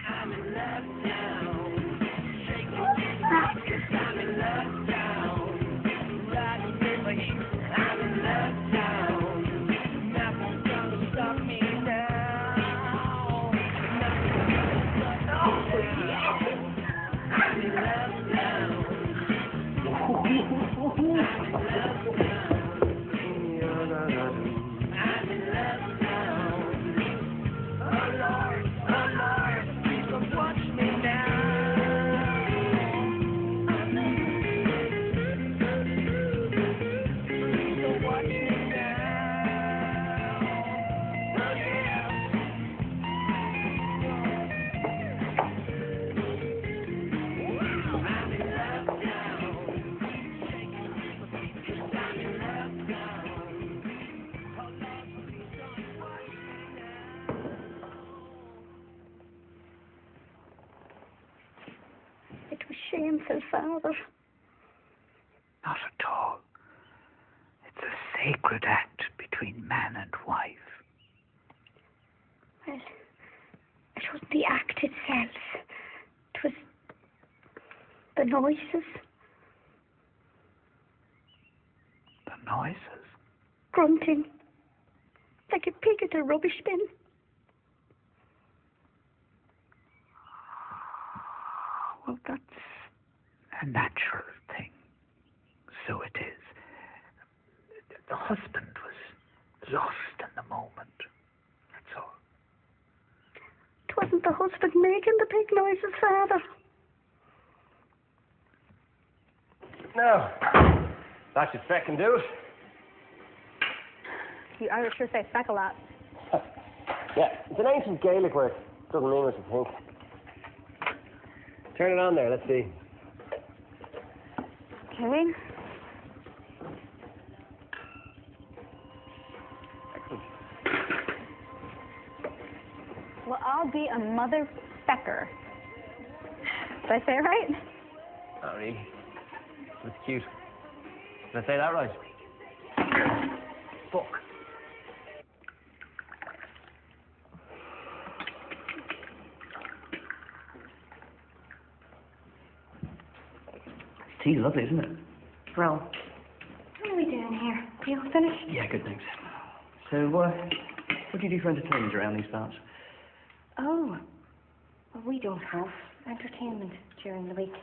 I'm in love town. Shake it, rock it, I'm in love town. Riding in my heat, I'm in love town. Nothing's gonna stop me now. Nothing's gonna stop me now. I'm in love town. I'm in love town. I'm in love town. Oh Lord, please don't watch me now. Please don't watch me now. Oh yeah. I'm in love town. I'm in love town. Oh Lord, please don't watch me now. It was shameful, Father. Not at all. It's a sacred act between man and wife. Well, it wasn't the act itself. It was the noises. The noises. Grunting. Like a pig at a rubbish bin. Well, that's a natural thing. So it is. The husband was lost in the moment. That's all. It wasn't the husband making the pig noises, Father. No. That should feckin' do it. You Irish sure say feck a lot. Yeah, it's an ancient Gaelic word. Doesn't mean what you think. Turn it on there, let's see. Okay. Well, I'll be a mother fecker. Did I say it right? Not really. That's cute. Did I say that right? Fuck. Tea's lovely, isn't it? Bro. What are we doing here? Are you all finished? Yeah, good, thanks. So, what do you do for entertainment around these parts? Oh. Well, we don't have entertainment during the week.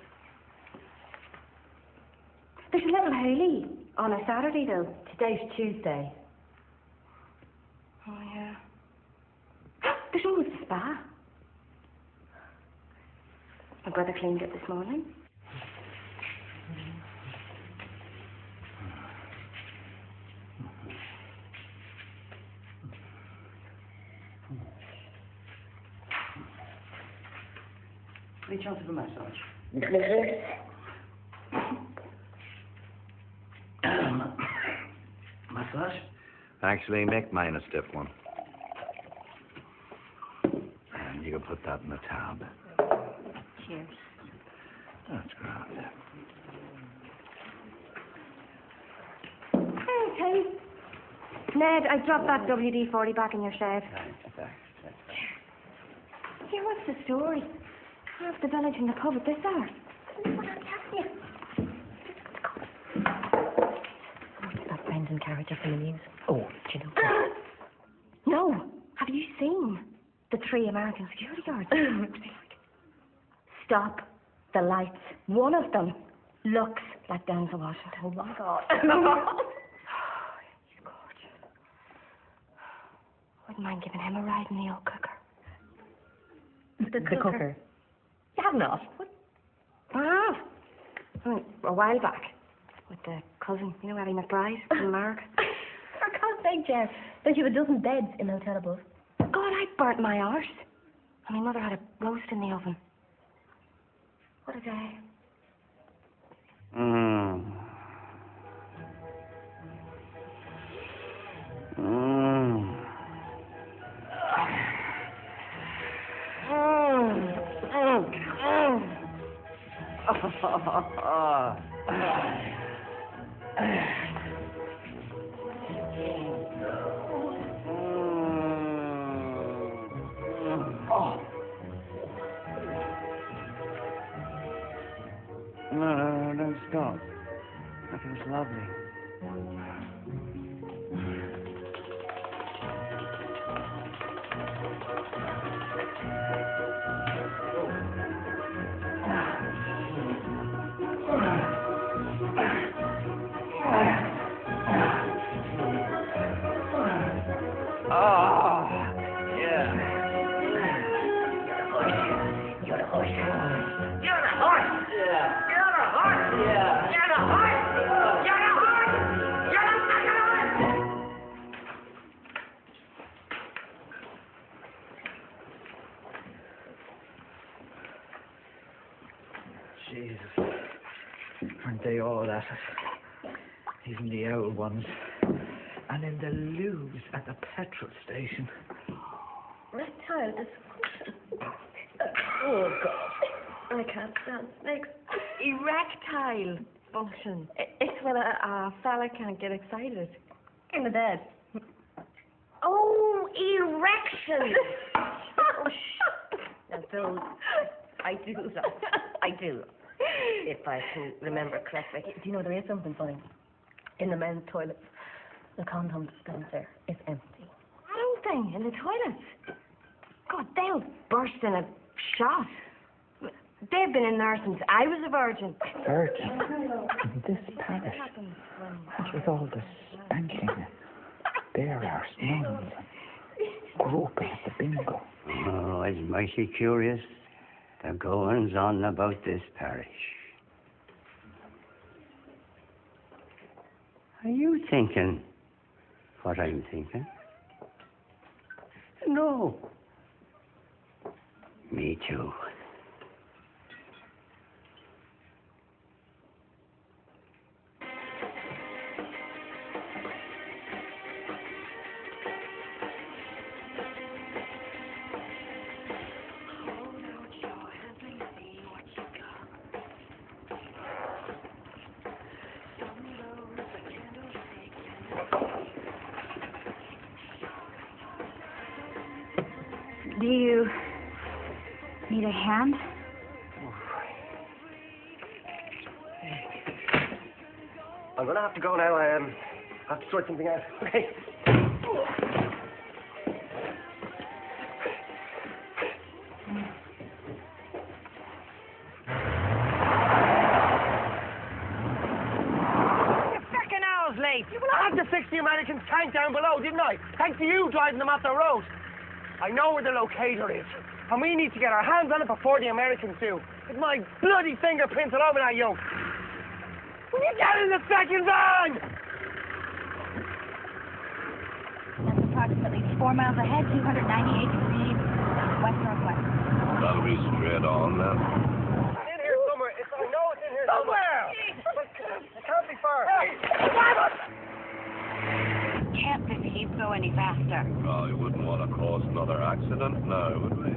There's a little hurley on a Saturday, though. Today's Tuesday. Oh, yeah. There's always a spa. My brother cleaned it this morning. Any chance of a massage? Massage? Actually, make mine a stiff one. And you can put that in the tab. Cheers. That's grand. Hey, Ned, I dropped that WD-40 back in your shed. Here, what's the story? Half the village in the pub at this hour. What's that Brendan character from the news? Oh, do you know? No. Have you seen the 3 American security guards? Stop the lights. One of them looks like Denzel Washington. Oh, my God. He's gorgeous. Wouldn't mind giving him a ride in the old cooker. The cooker. You have not. Ah. A while back. With the cousin, you know, Ellie McBride from Mark. For God's sake, Jeff. Don't you have a dozen beds in the hotel above? God, I burnt my arse. And my mother had a roast in the oven. What a day. Mmm. Mmm. Oh, No, don't stop. That feels lovely. Jesus. Aren't they all at it? Even the old ones. And in the loos at the petrol station. Reptile discussion. Oh, God. I can't stand snakes. Erectile function. It's when a fella can't get excited. In the bed. Oh, erection. Oh, Now, those, I do that. I do. If I can remember correctly. Do you know, there is something funny. In the men's toilets, the condom dispenser is empty. Don't they? In the toilets? God, they'll burst in a shot. They've been in there since I was a virgin. Virgin? In this parish? What with all the spanking? There are nuns groping at the bingo. Oh, it's mighty curious, the goings on about this parish. Are you thinking what I'm thinking? No. Me too. Do you need a hand? I'm gonna have to go now. I have to sort something out. Okay. Late. Well, I had the 60 Americans tanked down below, didn't I? Thanks to you driving them off the road. I know where the locator is, and we need to get our hands on it before the Americans do. With my bloody fingerprints all over that yoke. Will you get in the second van? That's approximately 4 miles ahead, 298 degrees west-northwest. That'll be straight on then. It's in here somewhere. I know it's in here somewhere. It can't be far. Hey, Can't this go any faster? Oh, we wouldn't want to cause another accident now, would we?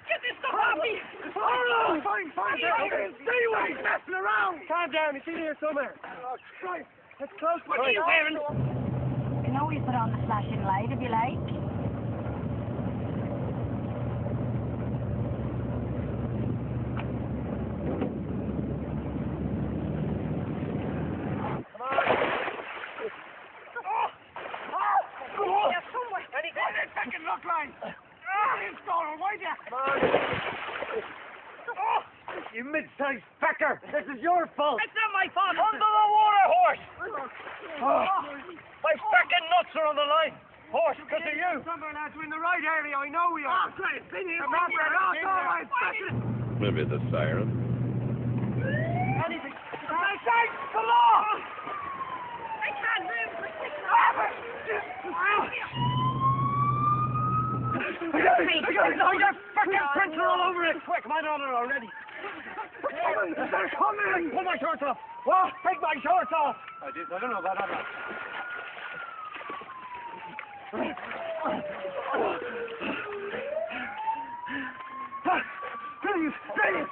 Get this stuff off me! Fine. Stay away! Messing around! Calm down, it's in here somewhere. Oh, Christ. It's close. What are you wearing? You can always put on the flashing light if you like. You mid-sized fecker! This is your fault! It's not my fault! Under the water, horse! My feckin' nuts are on the line! Horse, because of you! Somewhere, lads, we're in the right area, I know we are! Oh, great, it's been here somewhere! Oh, all right, Maybe the siren. anything! Come on! I can't move for 6 hours! I got it! Oh, your fucking prints are all over it! Quick, mine are on it already! They're coming! Pull my shorts off! What? Take my shorts off! I don't know about that. Please, please.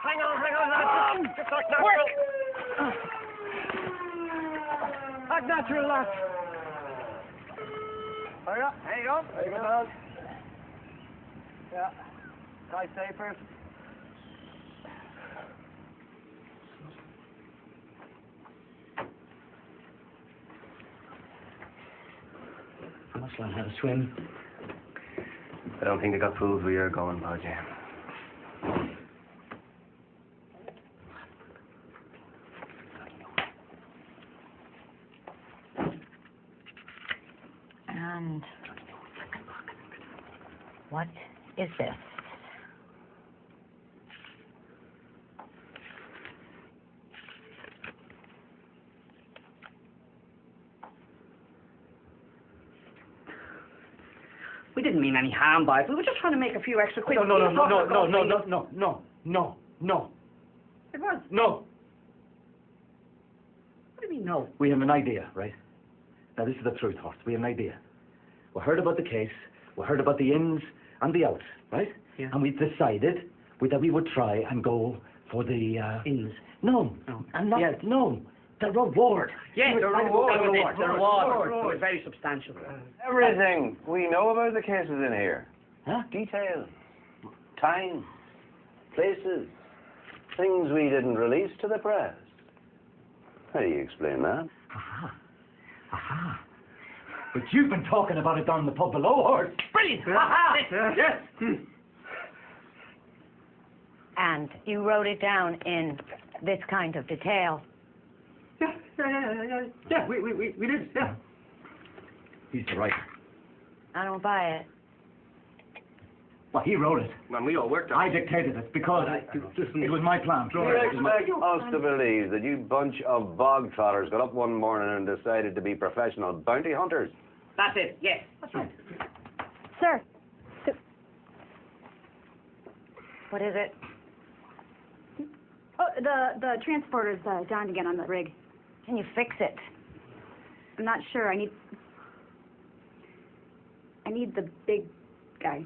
Hang on, lads. Just act natural. Act natural, lads. Hurry up. Hang on. There you go. Yeah. Try stay first. I must learn how to swim. I don't think they got fooled where you're going, Podgy. And what is this? We didn't mean any harm by it. We were just trying to make a few extra quid. No. It was. No. What do you mean, no? We have an idea, right? Now, this is the truth, Horst. We have an idea. We heard about the case. We heard about the ins and the outs, right? Yeah. And we decided that we would try and go for the... Ins. No. And not... Yeah. No. The reward. Yeah, the reward. That was it. The reward. Reward. It was very substantial. Everything we know about the cases in here. Huh? Details, time, places, things we didn't release to the press. How do you explain that? Aha. But you've been talking about it down in the pub below, Horst. Brilliant. Yes. And you wrote it down in this kind of detail. Yeah, we did, yeah. He's the writer. I don't buy it. Well, he wrote it. Man, we all worked on I dictated it because it was my plan. Do you expect us to believe that you bunch of bog trotters got up one morning and decided to be professional bounty hunters? That's it. Yes. That's right. Sir. What is it? Oh, the transporter's down again on the rig. Can you fix it? I'm not sure. I need the big guy.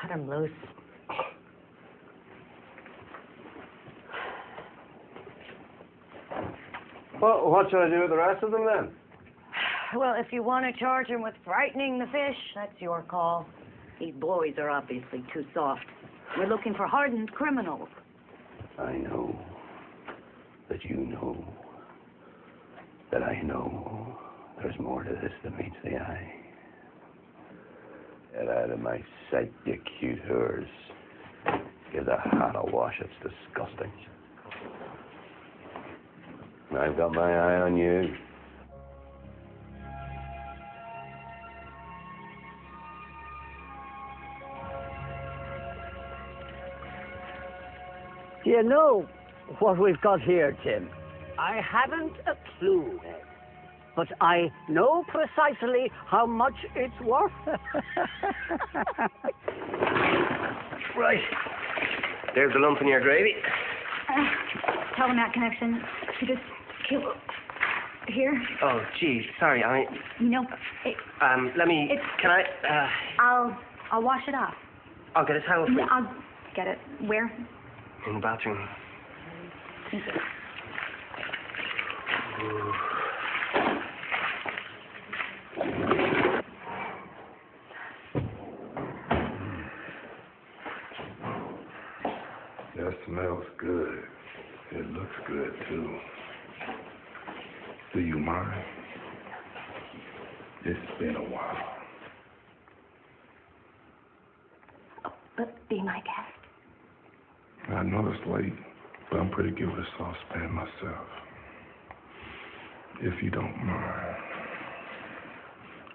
Cut him loose. Well, what should I do with the rest of them then? Well, if you want to charge him with frightening the fish, that's your call. These boys are obviously too soft. We're looking for hardened criminals. I know that you know that I know there's more to this than meets the eye. Get out of my sight, you cute whores. Give the hat a wash, it's disgusting. I've got my eye on you. Do you know what we've got here, Tim? I haven't a clue, Ed. But I know precisely how much it's worth. Right. There's the lump in your gravy. Telemat connection to this cable here. Oh, geez. Sorry, No, it, let me... It's- Can I... I'll wash it off. I'll get a towel for you. I'll get it. Where? In the bathroom. Thank you. That smells good. It looks good, too. Do you mind? It's been a while. But be my guest. I know it's late, but I'm pretty good with saucepan myself. If you don't mind,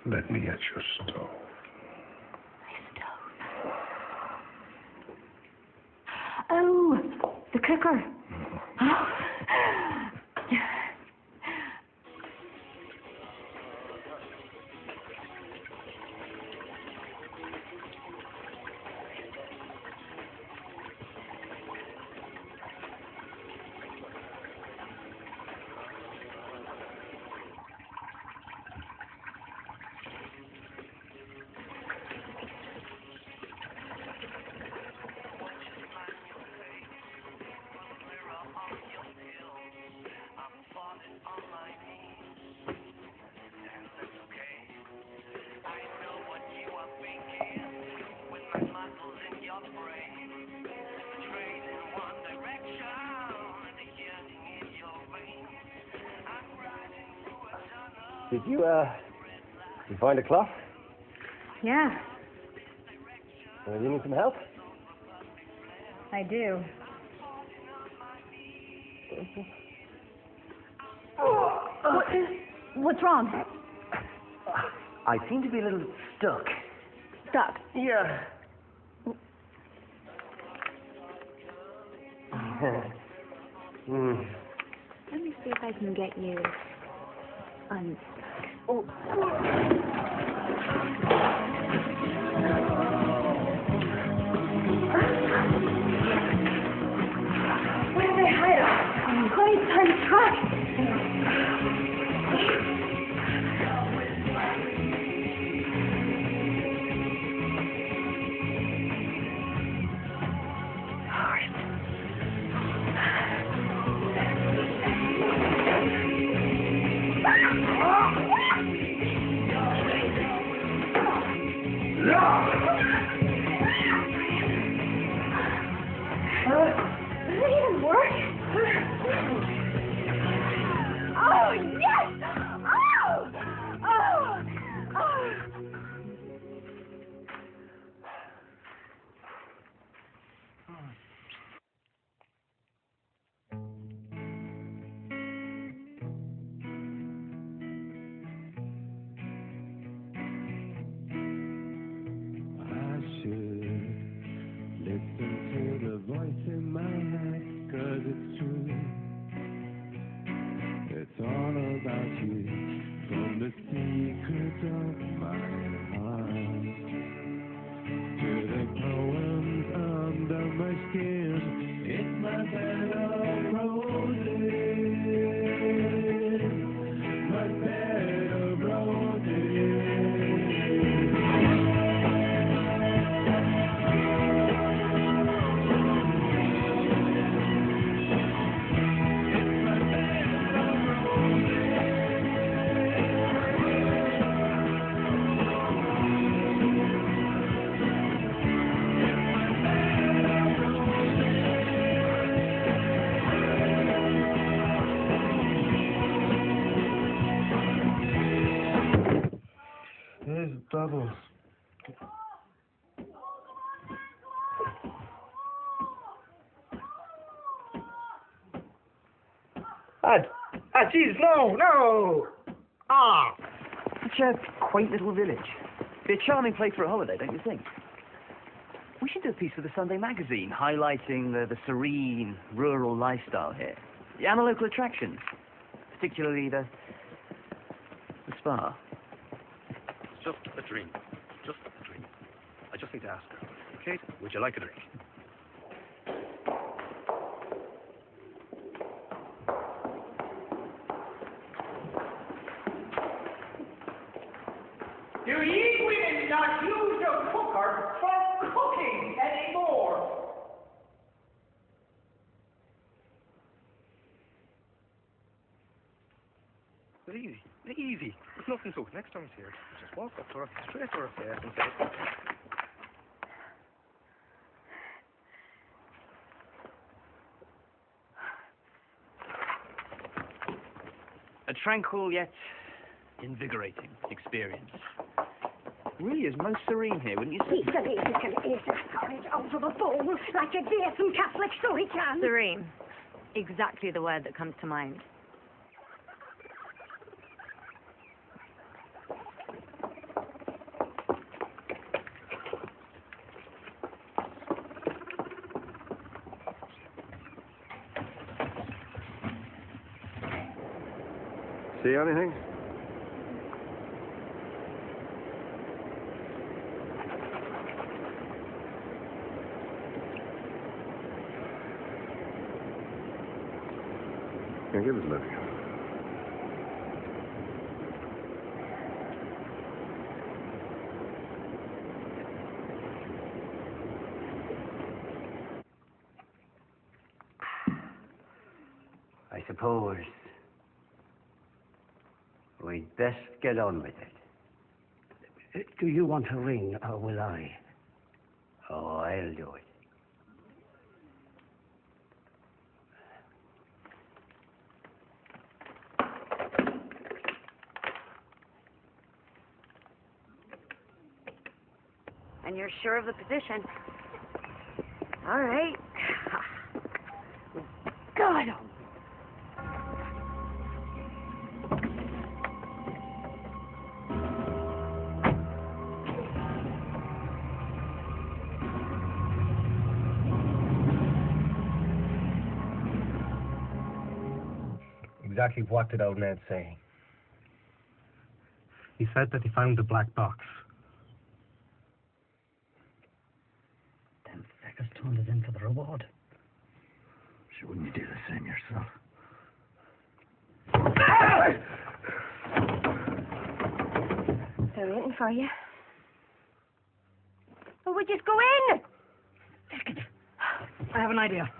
let me at your stove. Oh, the cooker. Did you find a cloth? Yeah, You need some help? I do. What's wrong? I seem to be a little stuck. Stuck. Yeah. Let me see if I can get you unstuck. Oh. Where did they hide us? Honey, time to track. Does it even work? Oh, yes! Oh! Oh! Oh! I should listen to the voice in my head, 'cause it's true. It's all about you, from the secret of my heart to the poems under my skin. It's my bed of roses, my bed of roses. There's bubbles. Jeez, no! Such a quaint little village. Be a charming place for a holiday, don't you think? We should do a piece for the Sunday magazine, highlighting the serene, rural lifestyle here. And the local attractions, particularly the spa. It's just a dream. Just a dream. I just need to ask her. Kate, would you like a drink? Do ye women not use your cooker for cooking anymore? But easy. Easy. There's nothing to it. Next time he's here, just walk up to her, straight to her face and say, A tranquil yet invigorating experience. Really is most serene here, wouldn't you say? He's going to eat this porridge over the bowl like a decent Catholic so he can. Serene. Exactly the word that comes to mind. See anything? Yeah, give us a look. I suppose we'd best get on with it. Do you want to ring, or will I? Oh, I'll do it. when you're sure of the position. All right. God, Exactly what did old Ned say? He said that he found the black box. Them feckers turned us in for the reward. Sure, wouldn't you do the same yourself? They're waiting for you. Well, we just go in. I have an idea.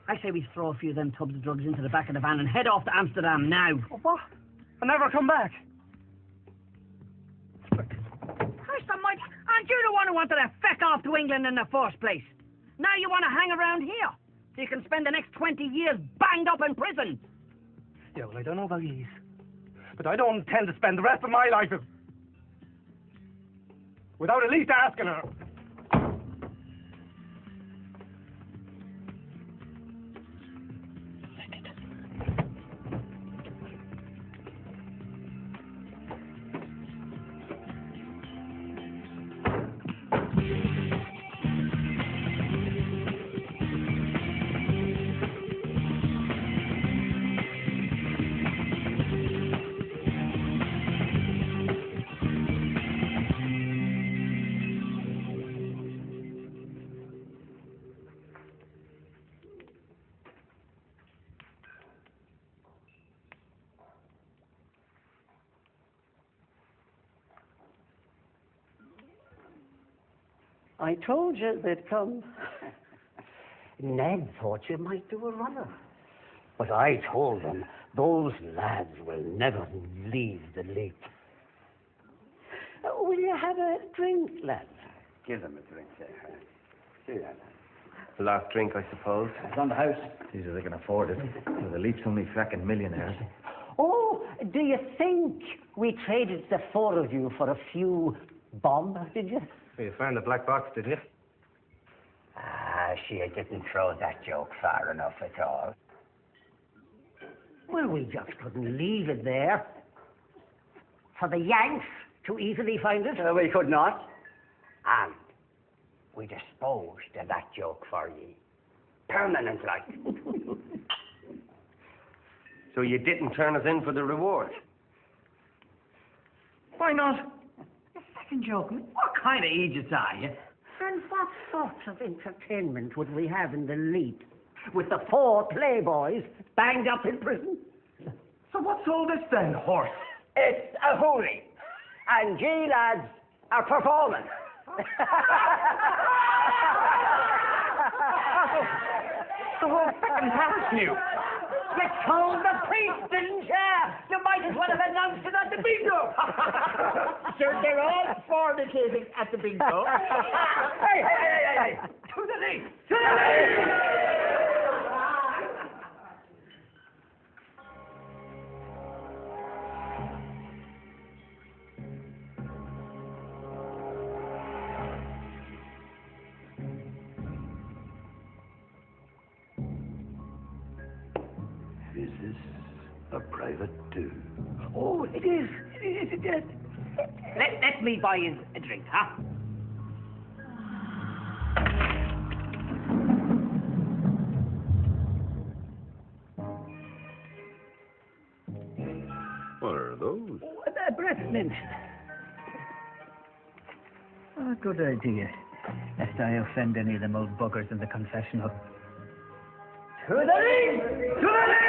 I say we throw a few of them tubs of drugs into the back of the van and head off to Amsterdam now. What? And never come back? Christ almighty, aren't you the one who wanted to feck off to England in the first place? Now you want to hang around here, so you can spend the next 20 years banged up in prison. Yeah, well, I don't know about yous, but I don't intend to spend the rest of my life without at least asking her. I told you they'd come. Ned thought you might do a runner. But I told them those lads will never leave the leap. Will you have a drink, lads? Give them a drink, there. See that. The last drink, I suppose. It's on the house. Geez, they can afford it. The Leap's only fracking millionaires. Oh, do you think we traded the four of you for a few bombs, did you? You found the black box, didn't you? She didn't throw that joke far enough at all. Well, we just couldn't leave it there for the Yanks to easily find it. We could not. And we disposed of that joke for ye. Permanent, like. So you didn't turn us in for the reward? Why not? You're fucking joking. What kind of idiots are you? And what sort of entertainment would we have in the leap with the four playboys banged up in prison? So what's all this then, horse? It's a hoolie. And ye lads are performing. The whole fucking parish knew. You told the priest, didn't you? You might as well have announced it at the bingo. Sure, they're all fornicating at the bingo. Hey. To the leap! To the leap! Is this a private do? Oh, it is. It is. Let me buy you a drink, huh? What are those? Breath mint. Oh, good idea. Lest I offend any of them old buggers in the confessional. To the leap! To the leap!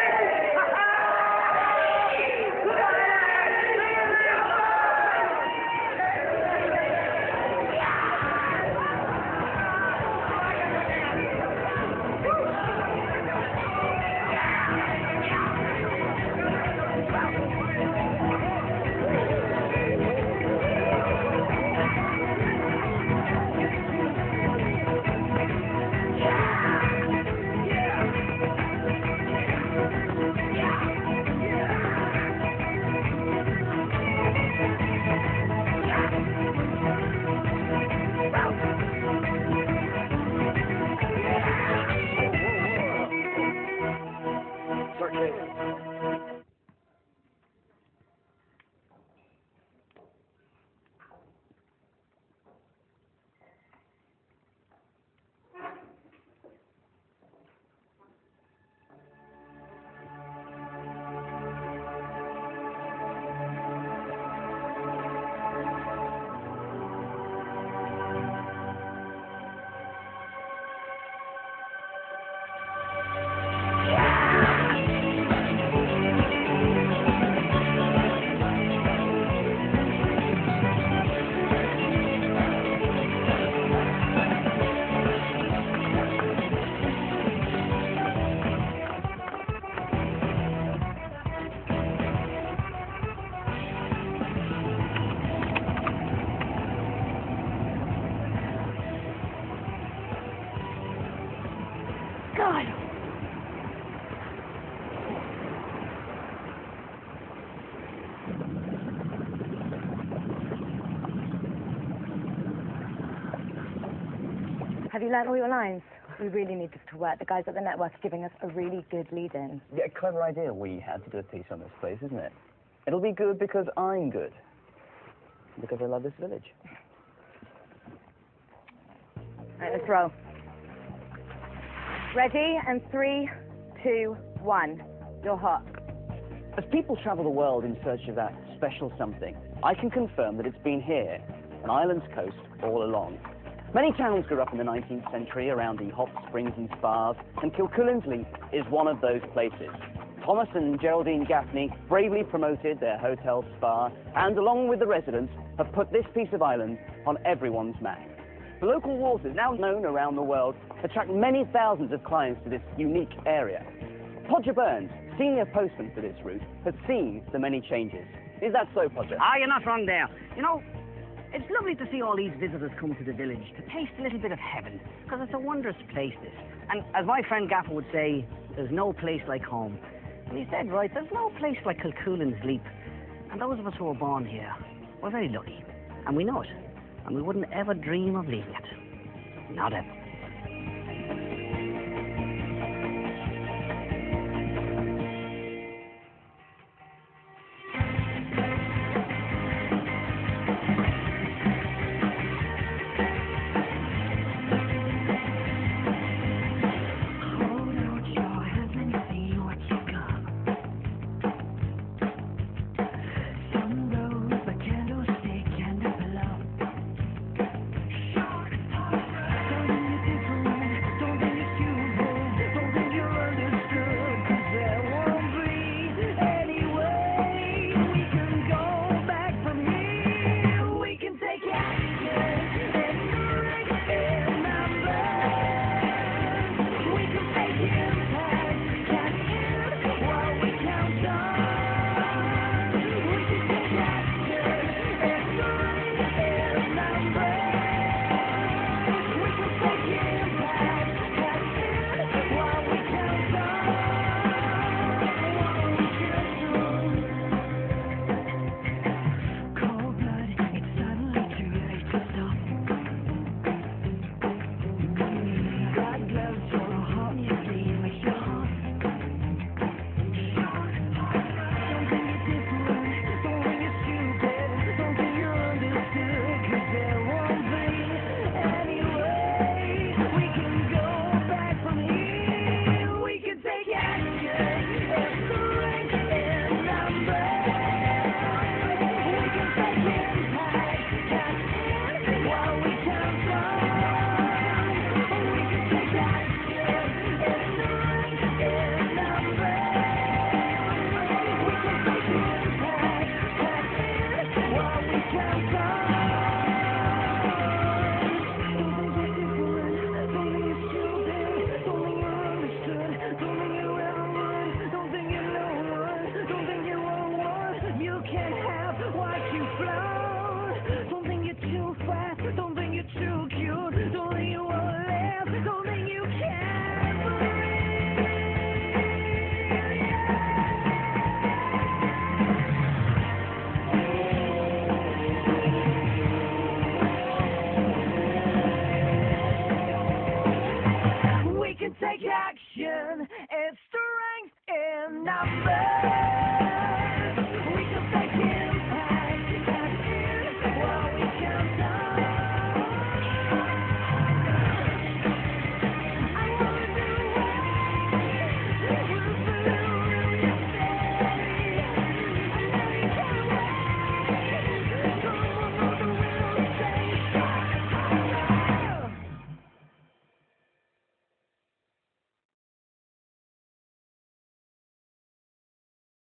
Have you learnt all your lines? We really need this to work. The guys at the network are giving us a really good lead-in. Yeah, clever idea we had to do a piece on this place, isn't it? It'll be good because I'm good. Because I love this village. Right, let's roll. Ready? And 3, 2, 1. You're hot. As people travel the world in search of that special something, I can confirm that it's been here, on Ireland's coast, all along. Many towns grew up in the 19th century around the hot springs and spas, and Kilcullen's Leap is one of those places. Thomas and Geraldine Gaffney bravely promoted their hotel spa, and along with the residents, have put this piece of island on everyone's map. The local waters, now known around the world, attract many thousands of clients to this unique area. Podger Burns, senior postman for this route, has seen the many changes. Is that so, Podger? Ah, you're not wrong there. You know, it's lovely to see all these visitors come to the village to taste a little bit of heaven, because it's a wondrous place, this. And as my friend Gaffer would say, there's no place like home. And he said, right, there's no place like Kilcullen's Leap. And those of us who were born here, we're very lucky. And we know it. And we wouldn't ever dream of leaving it. Not ever.